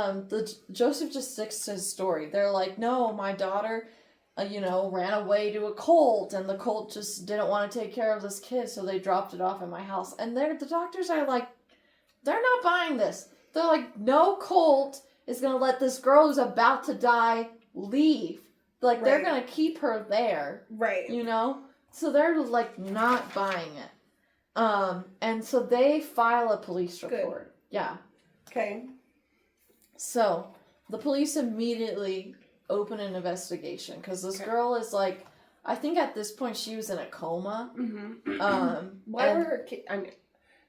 Joseph just sticks to his story. They're like, no, my daughter, ran away to a cult, and the cult just didn't want to take care of this kid, so they dropped it off at my house. And the doctors are like, they're not buying this. They're like, no cult is going to let this girl who's about to die leave. They're going to keep her there. Right. So they're, not buying it. And so they file a police report. Good. Yeah. Okay. So, the police immediately open an investigation, because this girl is I think at this point she was in a coma. Mm-hmm. Why were her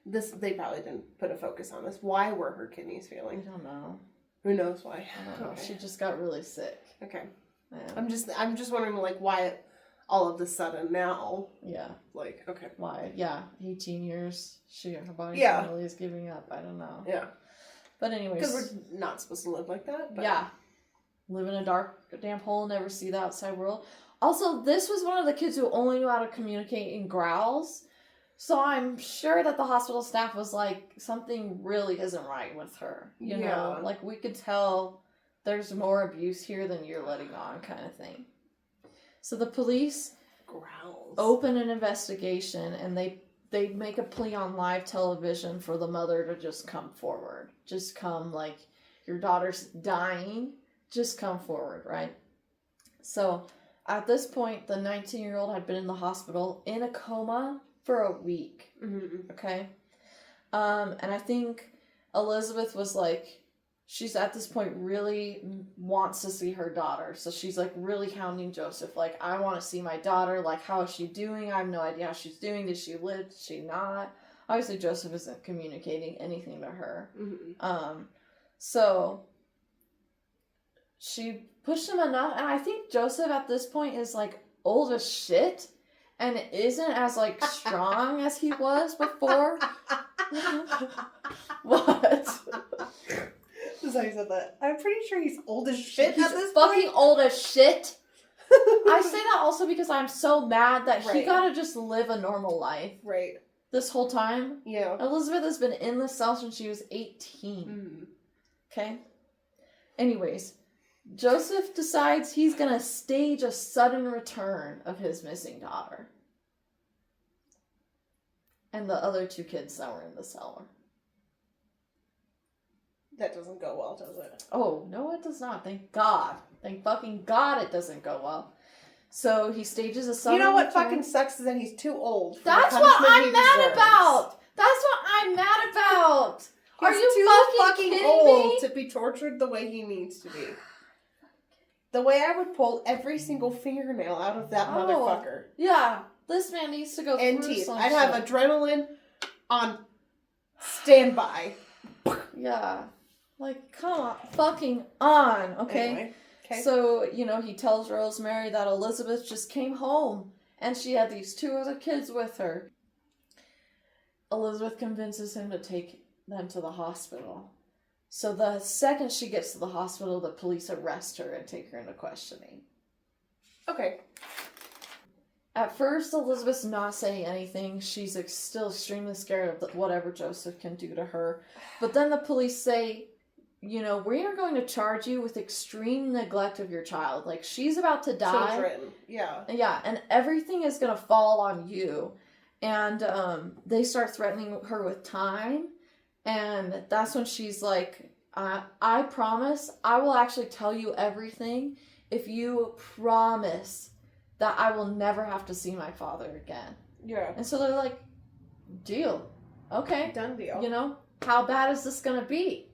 they probably didn't put a focus on this. Why were her kidneys failing? I don't know. Who knows why? I don't know. Okay. She just got really sick. Okay. Yeah. I'm just wondering why all of the sudden now. Yeah. Okay. Why? Yeah. 18 years. Her body really is giving up. I don't know. Yeah. But anyways. Because we're not supposed to live like that. But. Yeah. Live in a dark, damp hole, never see the outside world. Also, this was one of the kids who only knew how to communicate in growls. So I'm sure that the hospital staff was like, something really isn't right with her. You know? We could tell there's more abuse here than you're letting on, kind of thing. So the police open an investigation, and they make a plea on live television for the mother to just come forward. Just come, your daughter's dying. Just come forward, right? So at this point, the 19-year-old had been in the hospital in a coma for a week. Mm-hmm. Okay? And I think Elizabeth was she's at this point really wants to see her daughter. So she's really hounding Joseph. I want to see my daughter. How is she doing? I have no idea how she's doing. Did she live? Did she not? Obviously, Joseph isn't communicating anything to her. Mm-hmm. So she pushed him enough, and I think Joseph at this point is like old as shit and isn't as like strong as he was before. What? Sorry, I said that. I'm pretty sure he's old as shit He's at this fucking point. old as shit. I say that also because I'm so mad that he Right. gotta just live a normal life. Right. This whole time. Yeah. Elizabeth has been in the cell since she was 18. Mm. Okay? Anyways, Joseph decides he's gonna stage a sudden return of his missing daughter. And the other 2 kids that were in the cellar. That doesn't go well, does it? Oh, no it does not. Thank God. Thank fucking God it doesn't go well. So he stages a sudden You know what return. fucking sucks is that he's too old. For That's the what punishment I'm he mad deserves. about! That's what I'm mad about! Are He's you too fucking kidding old me? to be tortured the way he needs to be. The way I would pull every single fingernail out of that motherfucker. Yeah, this man needs to go And through teeth. some I'd have shit. adrenaline on standby. Yeah. Like, come on. Fucking on, okay? Anyway. Okay. So, he tells Rosemary that Elizabeth just came home and she had these 2 other kids with her. Elizabeth convinces him to take them to the hospital. So the second she gets to the hospital, the police arrest her and take her into questioning. Okay. At first, Elizabeth's not saying anything. She's still extremely scared of whatever Joseph can do to her. But then the police say, we are going to charge you with extreme neglect of your child. Like, she's about to die. Children. Yeah. Yeah, and everything is going to fall on you. And they start threatening her with time. And that's when she's like, I promise I will actually tell you everything if you promise that I will never have to see my father again. Yeah. And so they're like, deal. Okay. Done deal. How bad is this going to be?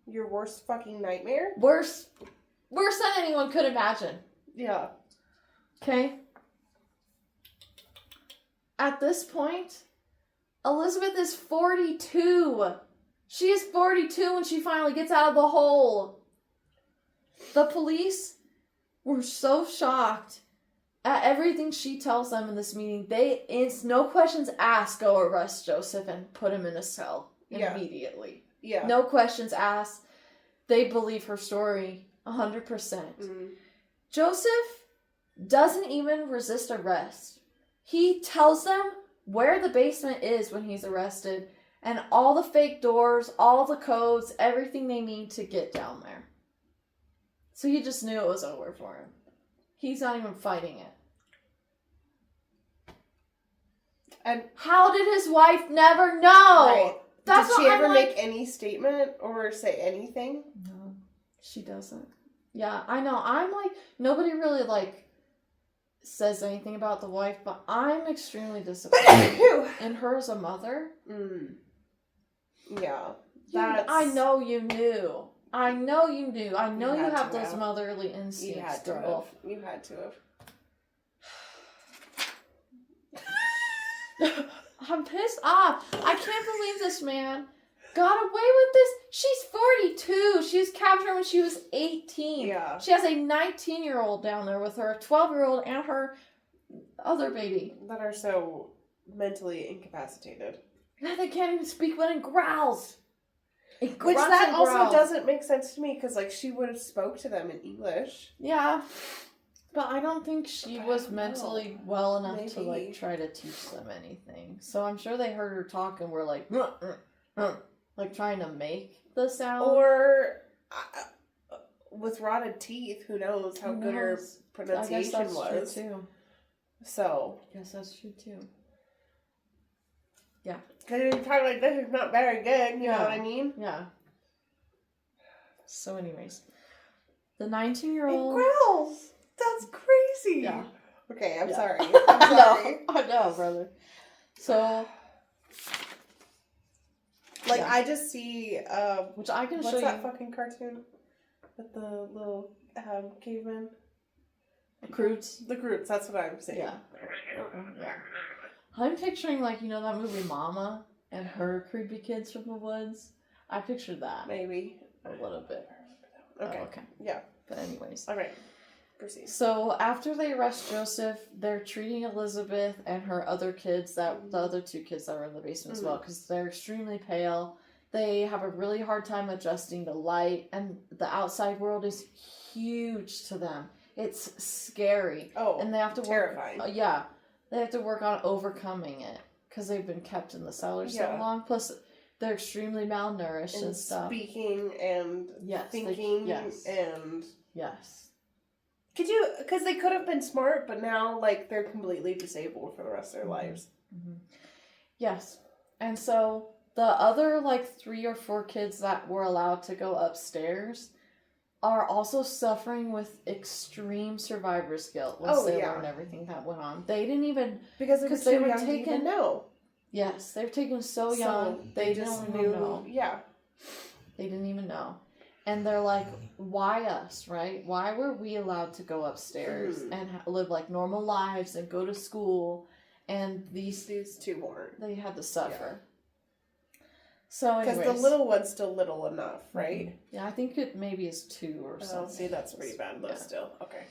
Your worst fucking nightmare? Worse than anyone could imagine. Yeah. Okay? At this point, Elizabeth is 42. She is 42 when she finally gets out of the hole. The police were so shocked at everything she tells them in this meeting. It's no questions asked, go arrest Joseph and put him in a cell immediately. Yeah. No questions asked. They believe her story 100%. Mm. Joseph doesn't even resist arrest. He tells them where the basement is when he's arrested and all the fake doors, all the codes, everything they need to get down there. So he just knew it was over for him. He's not even fighting it. And how did his wife never know? Right. That's Did she what ever I'm like, make any statement or say anything? No, she doesn't. Yeah, I know. I'm like, nobody really like says anything about the wife, but I'm extremely disappointed in her as a mother. Mm. Yeah. I know you knew. I know you knew. I know you have those have. motherly instincts. You had to girl. have. You had to have. I'm pissed off. I can't believe this man got away with this. She's 42. She was captured when she was 18. Yeah. She has a 19-year-old down there with her, a 12-year-old, and her other baby. That are so mentally incapacitated. Yeah, they can't even speak when it growls. Which that also doesn't make sense to me, because like she would have spoke to them in English. Yeah. But I don't think she was mentally well enough to Maybe. like try to teach them anything. So I'm sure they heard her talk and were like, like trying to make the sound. Or with rotted teeth, who knows how good her pronunciation I guess that's was. true too. So. I guess that's true too. Yeah. Because if you talk like this, it's not very good, you know what I mean? Yeah. So anyways. The 19-year-old... It growls! That's crazy! Yeah. Okay, I'm Yeah. sorry. I'm sorry. I know, brother. So... Like, I just see, which I can show what's you. that fucking cartoon? With the little, cavemen? The Croods. The Groots, that's what I'm saying. Yeah. Yeah. I'm picturing, like, that movie Mama and her creepy kids from the woods. I pictured that. Maybe. A little bit. Okay. Oh, okay. Yeah. But anyways. Okay. Proceed. So after they arrest Joseph, they're treating Elizabeth and her other kids, the other 2 kids that were in the basement as well, because they're extremely pale. They have a really hard time adjusting to light, and the outside world is huge to them. It's scary. Oh, and they have to terrifying. They have to work on overcoming it because they've been kept in the cellar so long. Plus, they're extremely malnourished and stuff. Speaking and thinking and yes. Because they could have been smart, but now, like, they're completely disabled for the rest of their lives. Mm-hmm. Yes. And so, the other, like, 3 or 4 kids that were allowed to go upstairs are also suffering with extreme survivor's guilt once they learned everything that went on. They didn't even... Because they were taken... to even know. Yes, they were taken so young, they just didn't even know. Yeah. They didn't even know. And they're like, why us, right? Why were we allowed to go upstairs and live like normal lives and go to school? And these 2 weren't. They had to suffer. Yeah. So anyways. Because the little one's still little enough, right? Yeah, I think it maybe is 2 or something. Oh, see, that's pretty bad though still. Okay.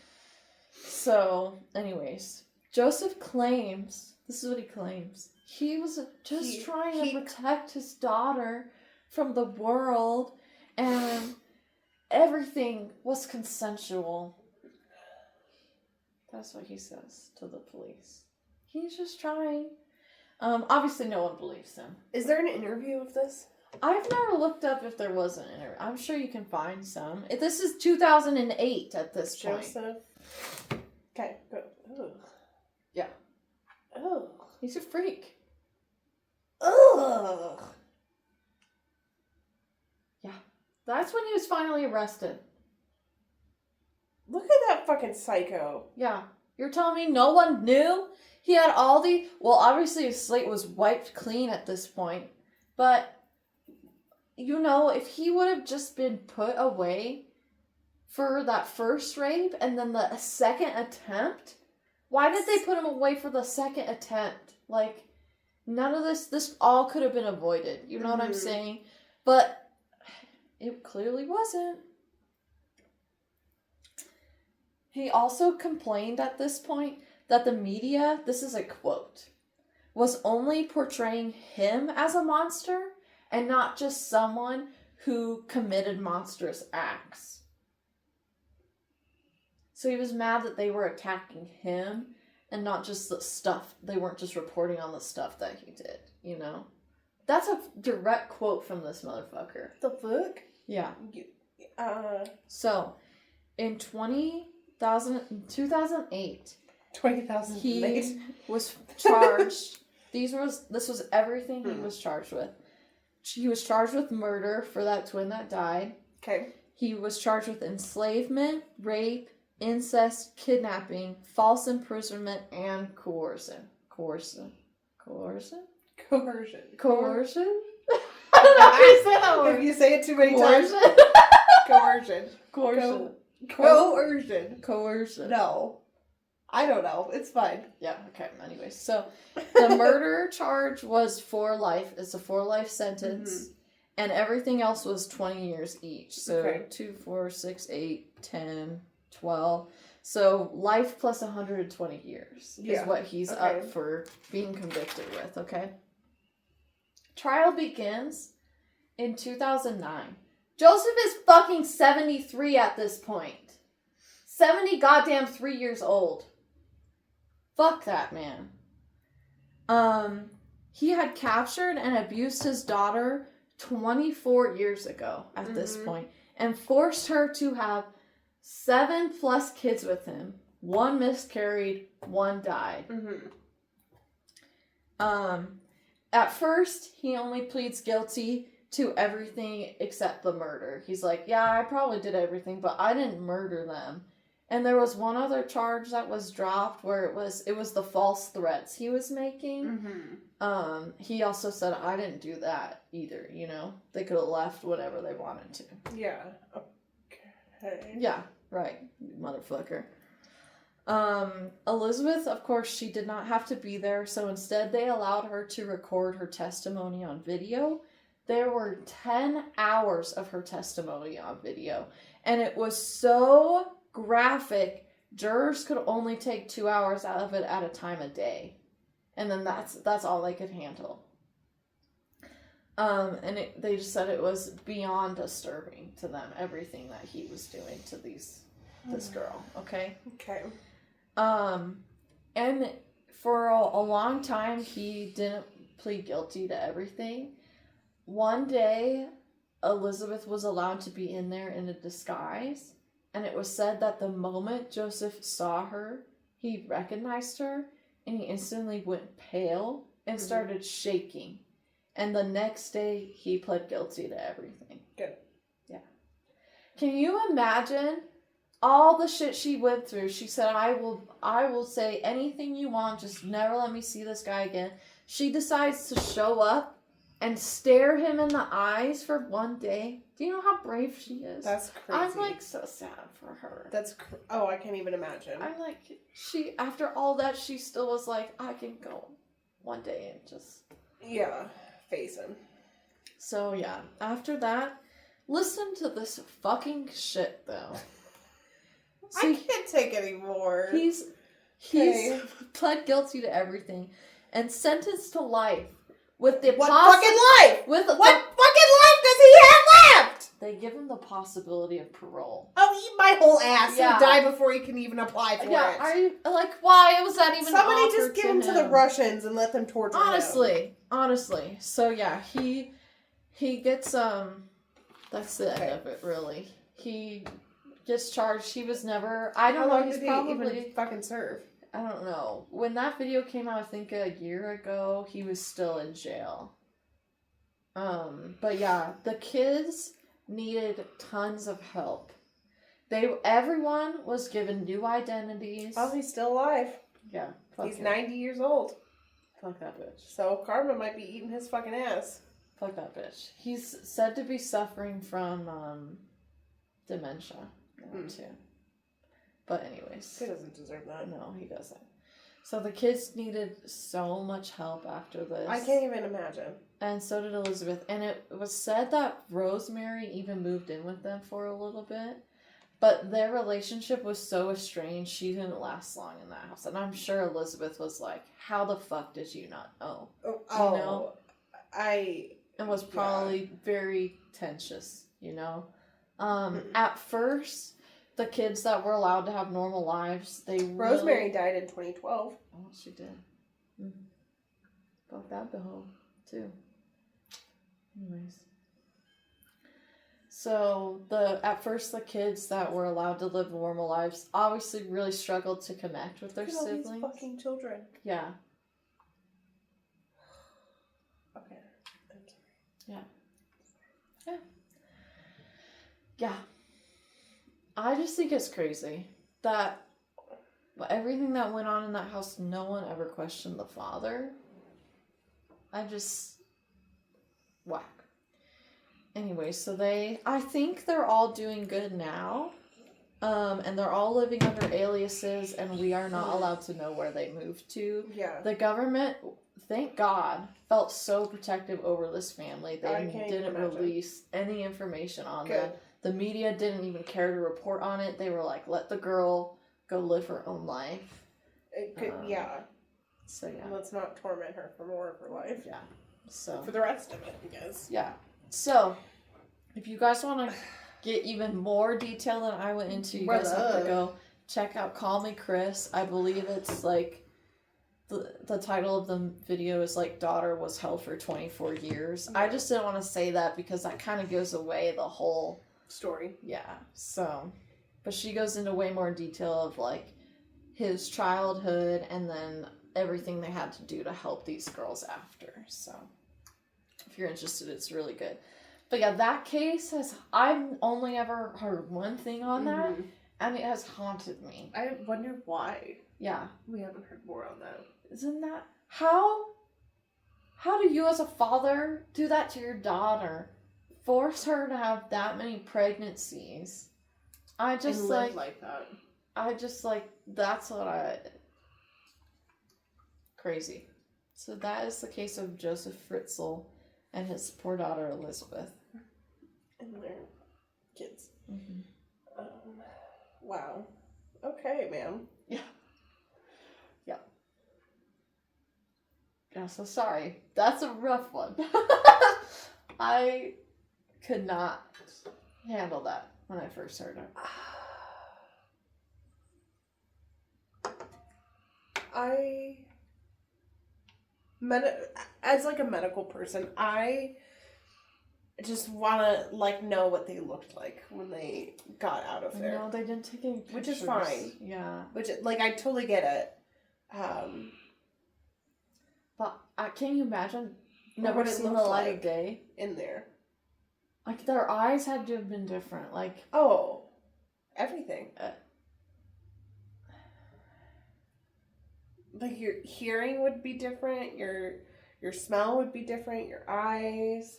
So, anyways. Joseph claims, this is what he claims, he was just trying to protect his daughter from the world, and everything was consensual. That's what he says to the police. He's just trying. Obviously no one believes him. Is there an interview of this? I've never looked up if there was an interview. I'm sure you can find some. This is 2008 at this point. Joseph. Okay, go. Ugh. Yeah. Oh. He's a freak. Ugh. Yeah. That's when he was finally arrested. Look at that fucking psycho. Yeah. You're telling me no one knew? He had all the... Well, obviously his slate was wiped clean at this point. But, you know, if he would have just been put away for that first rape and then the second attempt... Why did they put him away for the second attempt? Like, none of this all could have been avoided. You know what I'm saying? But it clearly wasn't. He also complained at this point that the media, this is a quote, was only portraying him as a monster and not just someone who committed monstrous acts. So he was mad that they were attacking him and not just the stuff. They weren't just reporting on the stuff that he did, you know? That's a direct quote from this motherfucker. The fuck? Yeah. So, in 2008, 20,008. he was charged. This was everything he was charged with. He was charged with murder for that twin that died. Okay. He was charged with enslavement, rape, incest, kidnapping, false imprisonment, and coercion. Coercion? I don't know how you say that word. If you say it too many times. Coercion. No. I don't know. It's fine. Yeah, okay. Anyways, so the murder charge was for life. It's a 4-life sentence. And everything else was 20 years each. So 2, 4, 6, 8, 10, 12. So life plus 120 years is what he's up for being convicted with, okay? Trial begins in 2009. Joseph is fucking 73 at this point. 70 goddamn 3 years old. Fuck that man. He had captured and abused his daughter 24 years ago at this point and forced her to have 7+ kids with him. 1 miscarried, 1 died. At first, he only pleads guilty to everything except the murder. He's like, yeah, I probably did everything, but I didn't murder them. And there was one other charge that was dropped where it was the false threats he was making. He also said, I didn't do that either, you know? They could have left whatever they wanted to. Yeah. Okay. Yeah, right, motherfucker. Elizabeth, of course, she did not have to be there, so instead they allowed her to record her testimony on video There were 10 hours of her testimony on video. And it was so graphic, jurors could only take 2 hours out of it at a time a day. And then that's all they could handle. They just said it was beyond disturbing to them, everything that he was doing to this girl, okay? Okay. And for a long time, he didn't plead guilty to everything. One day, Elizabeth was allowed to be in there in a disguise, and it was said that the moment Joseph saw her, he recognized her, and he instantly went pale and started shaking. And the next day, he pled guilty to everything. Good. Yeah. Can you imagine all the shit she went through? She said, I will say anything you want, just never let me see this guy again. She decides to show up and stare him in the eyes for one day. Do you know how brave she is? That's crazy. I'm like so sad for her. I can't even imagine. I'm like, after all that, she still was like, I can go one day and just... Yeah, face him. So yeah, after that, listen to this fucking shit though. I can't take any more. He's pled guilty to everything and sentenced to life. With the what fucking life? What fucking life does he have left? They give him the possibility of parole. I'll eat my whole ass Yeah. and die before he can even apply for it. Why was that even Somebody offered just give him to the Russians and let them torture him. Honestly. So yeah, he gets that's the end of it really. He gets charged. He was never How long did he even fucking serve? I don't know. When that video came out, I think a year ago, he was still in jail. But yeah, the kids needed tons of help. Everyone was given new identities. Oh, he's still alive. Yeah. He's 90 years old. Fuck that bitch. So karma might be eating his fucking ass. Fuck that bitch. He's said to be suffering from dementia too. But anyways. He doesn't deserve that. No, he doesn't. So the kids needed so much help after this. I can't even imagine. And so did Elizabeth. And it was said that Rosemary even moved in with them for a little bit. But their relationship was so estranged, she didn't last long in that house. And I'm sure Elizabeth was like, how the fuck did you not know? Oh, you know? And was probably very tensious, you know? At first... The kids that were allowed to have normal lives, Rosemary died in 2012. Oh, she did. Fuck that bill, too. Anyways. So, at first, the kids that were allowed to live normal lives obviously really struggled to connect with their siblings. All these fucking children. Yeah. Okay. Yeah. Yeah. Yeah. I just think it's crazy that everything that went on in that house, no one ever questioned the father. Whack. Anyway, so I think they're all doing good now. And they're all living under aliases, and we are not allowed to know where they moved to. Yeah. The government, thank God, felt so protective over this family. They didn't release any information on them. The media didn't even care to report on it. They were like, let the girl go live her own life. It could, So, yeah. Let's not torment her for more of her life. Yeah. So. For the rest of it, I guess. Yeah. So, if you guys want to get even more detail than I went into, you guys have to go check out Call Me Chris. I believe it's like, the title of the video is like, daughter was held for 24 years. I just didn't want to say that because that kind of gives away the whole... story. Yeah, so, but she goes into way more detail of like his childhood and then everything they had to do to help these girls after. So, if you're interested, it's really good. But yeah, that case I've only ever heard one thing on that, and it has haunted me. I wonder why. Yeah, we haven't heard more on that. Isn't that how do you as a father do that to your daughter? Force her to have that many pregnancies. I just and live like that. That's what crazy. So that is the case of Josef Fritzl. And his poor daughter, Elizabeth. And their kids. Mm-hmm. Wow. Okay, ma'am. Yeah. Yeah. Yeah, so sorry. That's a rough one. I could not handle that when I first heard it. As like a medical person, I just want to like know what they looked like when they got out of there. No, they didn't take any pictures. Which is fine. Yeah. Which, like, I totally get it. But can you imagine never what it seen the looked light like of day? in there. Like, their eyes had to have been different. Like, Oh, everything. Like, your hearing would be different, your smell would be different, your eyes.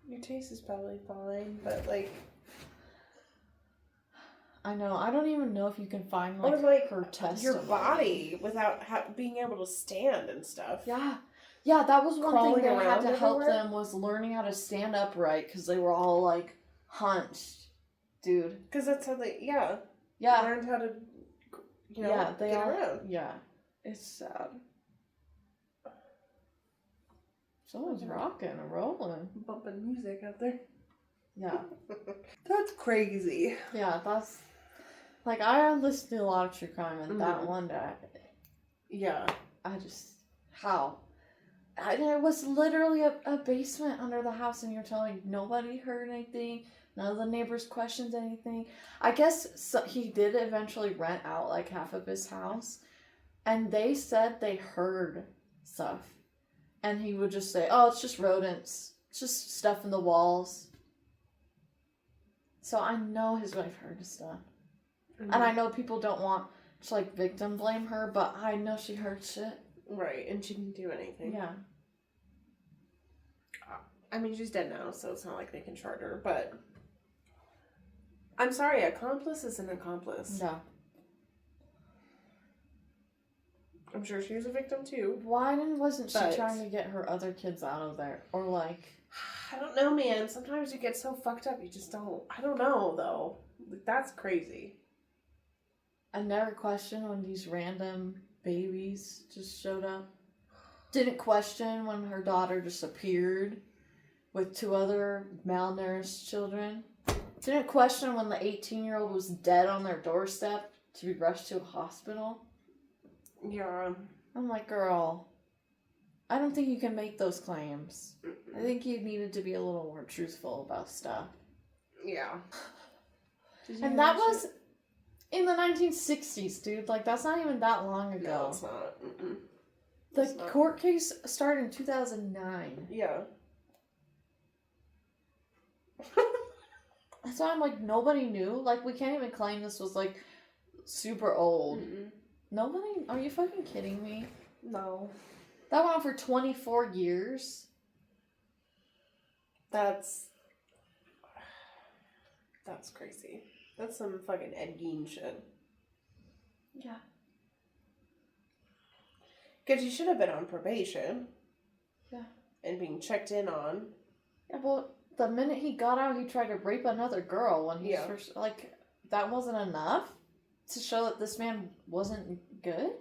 Your taste is probably fine, but, like... I know. I don't even know if you can find, like, her testimony. Your body without being able to stand and stuff. Yeah. Yeah, that was one Crawling thing they had to help everywhere? them was learning how to stand upright because they were all, like, hunched. Dude. Because that's how they, Yeah. learned how to, get around. Yeah. It's sad. Someone's rocking and rolling. Bumping music out there. Yeah. That's crazy. Yeah, that's... Like, I listened to a lot of true crime, and that one day... Yeah. I just... How? It was literally a basement under the house, and you're telling me nobody heard anything, none of the neighbors questioned anything. I guess he did eventually rent out, like, half of his house, and they said they heard stuff. And he would just say, oh, it's just rodents. It's just stuff in the walls. So I know his wife heard stuff. Mm-hmm. And I know people don't want to, like, victim blame her, but I know she heard shit. Right, and she didn't do anything. Yeah. I mean, she's dead now, so it's not like they can charge her, but... I'm sorry, accomplice is an accomplice. No. I'm sure she was a victim, too. Why wasn't she trying to get her other kids out of there? Or, like... I don't know, man. Sometimes you get so fucked up, you just don't... I don't know, though. That's crazy. I never questioned when these random babies just showed up. Didn't question when her daughter just appeared with 2 other malnourished children. Didn't question when the 18-year-old was dead on their doorstep to be rushed to a hospital. Yeah. I'm like, girl, I don't think you can make those claims. I think you needed to be a little more truthful about stuff. Yeah. And that was in the 1960s, dude. Like, that's not even that long ago. No, it's not. Mm-mm. The court case started in 2009. Yeah. That's why I'm like, nobody knew. Like, we can't even claim this was, like, super old. Mm-mm. Nobody? Are you fucking kidding me? No. That went on for 24 years. That's crazy. That's some fucking Ed Gein shit. Yeah. Because you should have been on probation. Yeah. And being checked in on. Yeah, well, the minute he got out, he tried to rape another girl when he first... Like, that wasn't enough to show that this man wasn't good?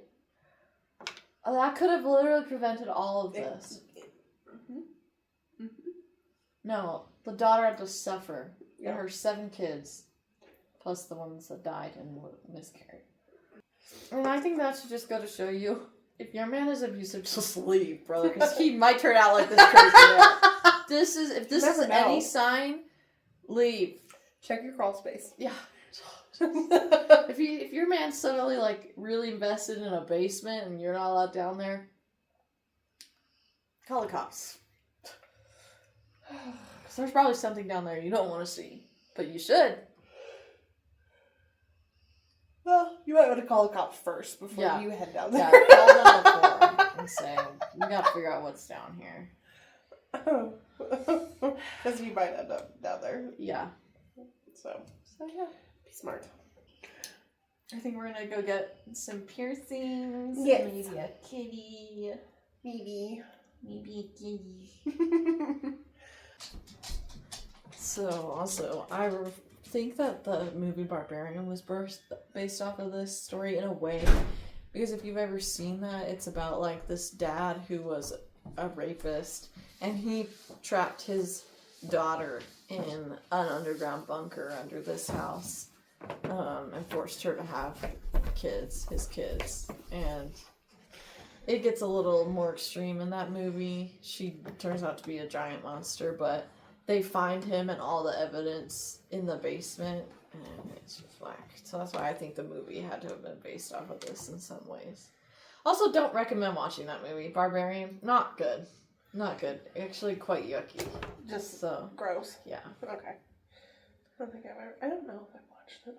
That could have literally prevented all of this. Mm-hmm. Mm-hmm. No, the daughter had to suffer. Yeah. And her 7 kids. Plus the ones that died and miscarried. And I think that should just go to show you, if your man is abusive, just leave, brother. Because he might turn out like this crazy man. If this is any sign, leave. Check your crawl space. Yeah. If your man's suddenly, like, really invested in a basement and you're not allowed down there, call the cops. Because there's probably something down there you don't want to see. But you should. Well, you might want to call the cops first before you head down there. Yeah, call them before and say, we gotta figure out what's down here. Because you might end up down there. Yeah. So yeah. Be smart. I think we're gonna go get some piercings. Yes. Maybe a kitty. Maybe. Maybe a kitty. So, also, I think that the movie Barbarian was based off of this story in a way. Because if you've ever seen that, it's about, like, this dad who was a rapist. And he trapped his daughter in an underground bunker under this house. And forced her to have his kids. And it gets a little more extreme in that movie. She turns out to be a giant monster, but they find him and all the evidence in the basement, and it's just whack. So that's why I think the movie had to have been based off of this in some ways. Also, don't recommend watching that movie. Barbarian, not good. Not good. Actually, quite yucky. Just so gross. Yeah. Okay. I don't know if I've watched it.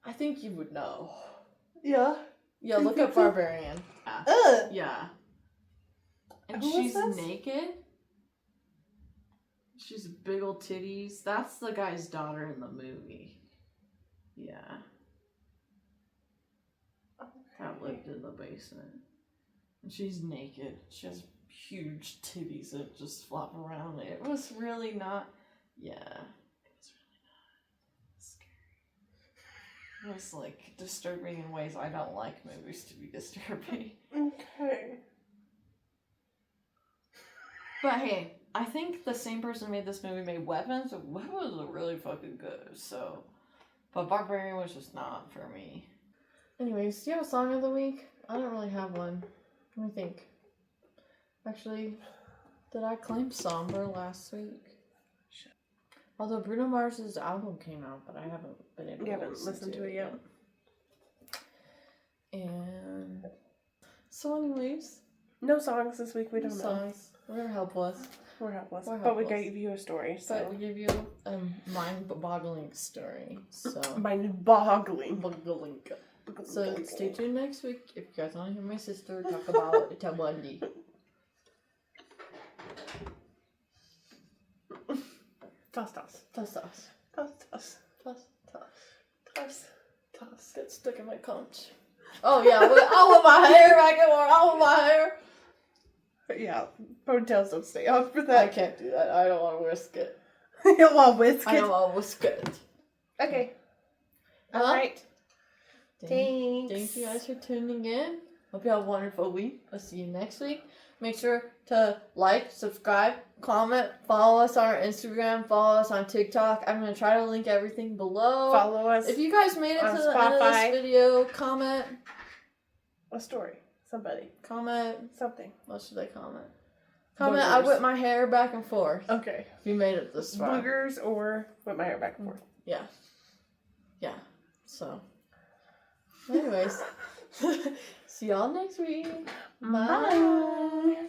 I think you would know. Yeah. Yeah, look up Barbarian. Yeah. And Who she's was this? naked. She's big old titties. That's the guy's daughter in the movie. Yeah. Okay. That lived in the basement. And she's naked. She has huge titties that just flop around. It was really not... Yeah. It was really not scary. It was, like, disturbing in ways I don't like movies to be disturbing. Okay. But hey, I think the same person who made this movie made Weapons. Weapons are really fucking good, so... But Barbarian was just not for me. Anyways, do you have a song of the week? I don't really have one. Let me think. Actually, did I claim Somber last week? Although Bruno Mars's album came out, but I haven't been able to listen to it yet. And... So anyways... No songs this week, we don't know. Songs. We're helpless. We're helpless. But we gave you a story, so... But we give you a mind-boggling story, so... Mind-boggling. So stay tuned next week if you guys want to hear my sister talk about Ted Bundy. Toss, toss. Toss, toss. Toss, toss. Toss, toss. Toss, toss. Get stuck in my conch. Oh yeah, I want my hair back and more. I want my hair. Yeah, ponytails don't stay on for I that. can't do that. I don't want to whisk it. You don't want to whisk it? I don't want to whisk it. Okay. Well, Alright. Thanks you guys for tuning in. Hope you have a wonderful week. I'll see you next week. Make sure to like, subscribe, comment, follow us on our Instagram, follow us on TikTok. I'm going to try to link everything below. Follow us. If you guys made it on to the end of Spotify. this video, comment. A story. Somebody. Comment. Something. What should I comment? Comment, I whip my hair back and forth. Okay. If you made it this far. Boogers or whip my hair back and forth. Yeah. Yeah. So. Anyways. See y'all next week. Bye. Bye.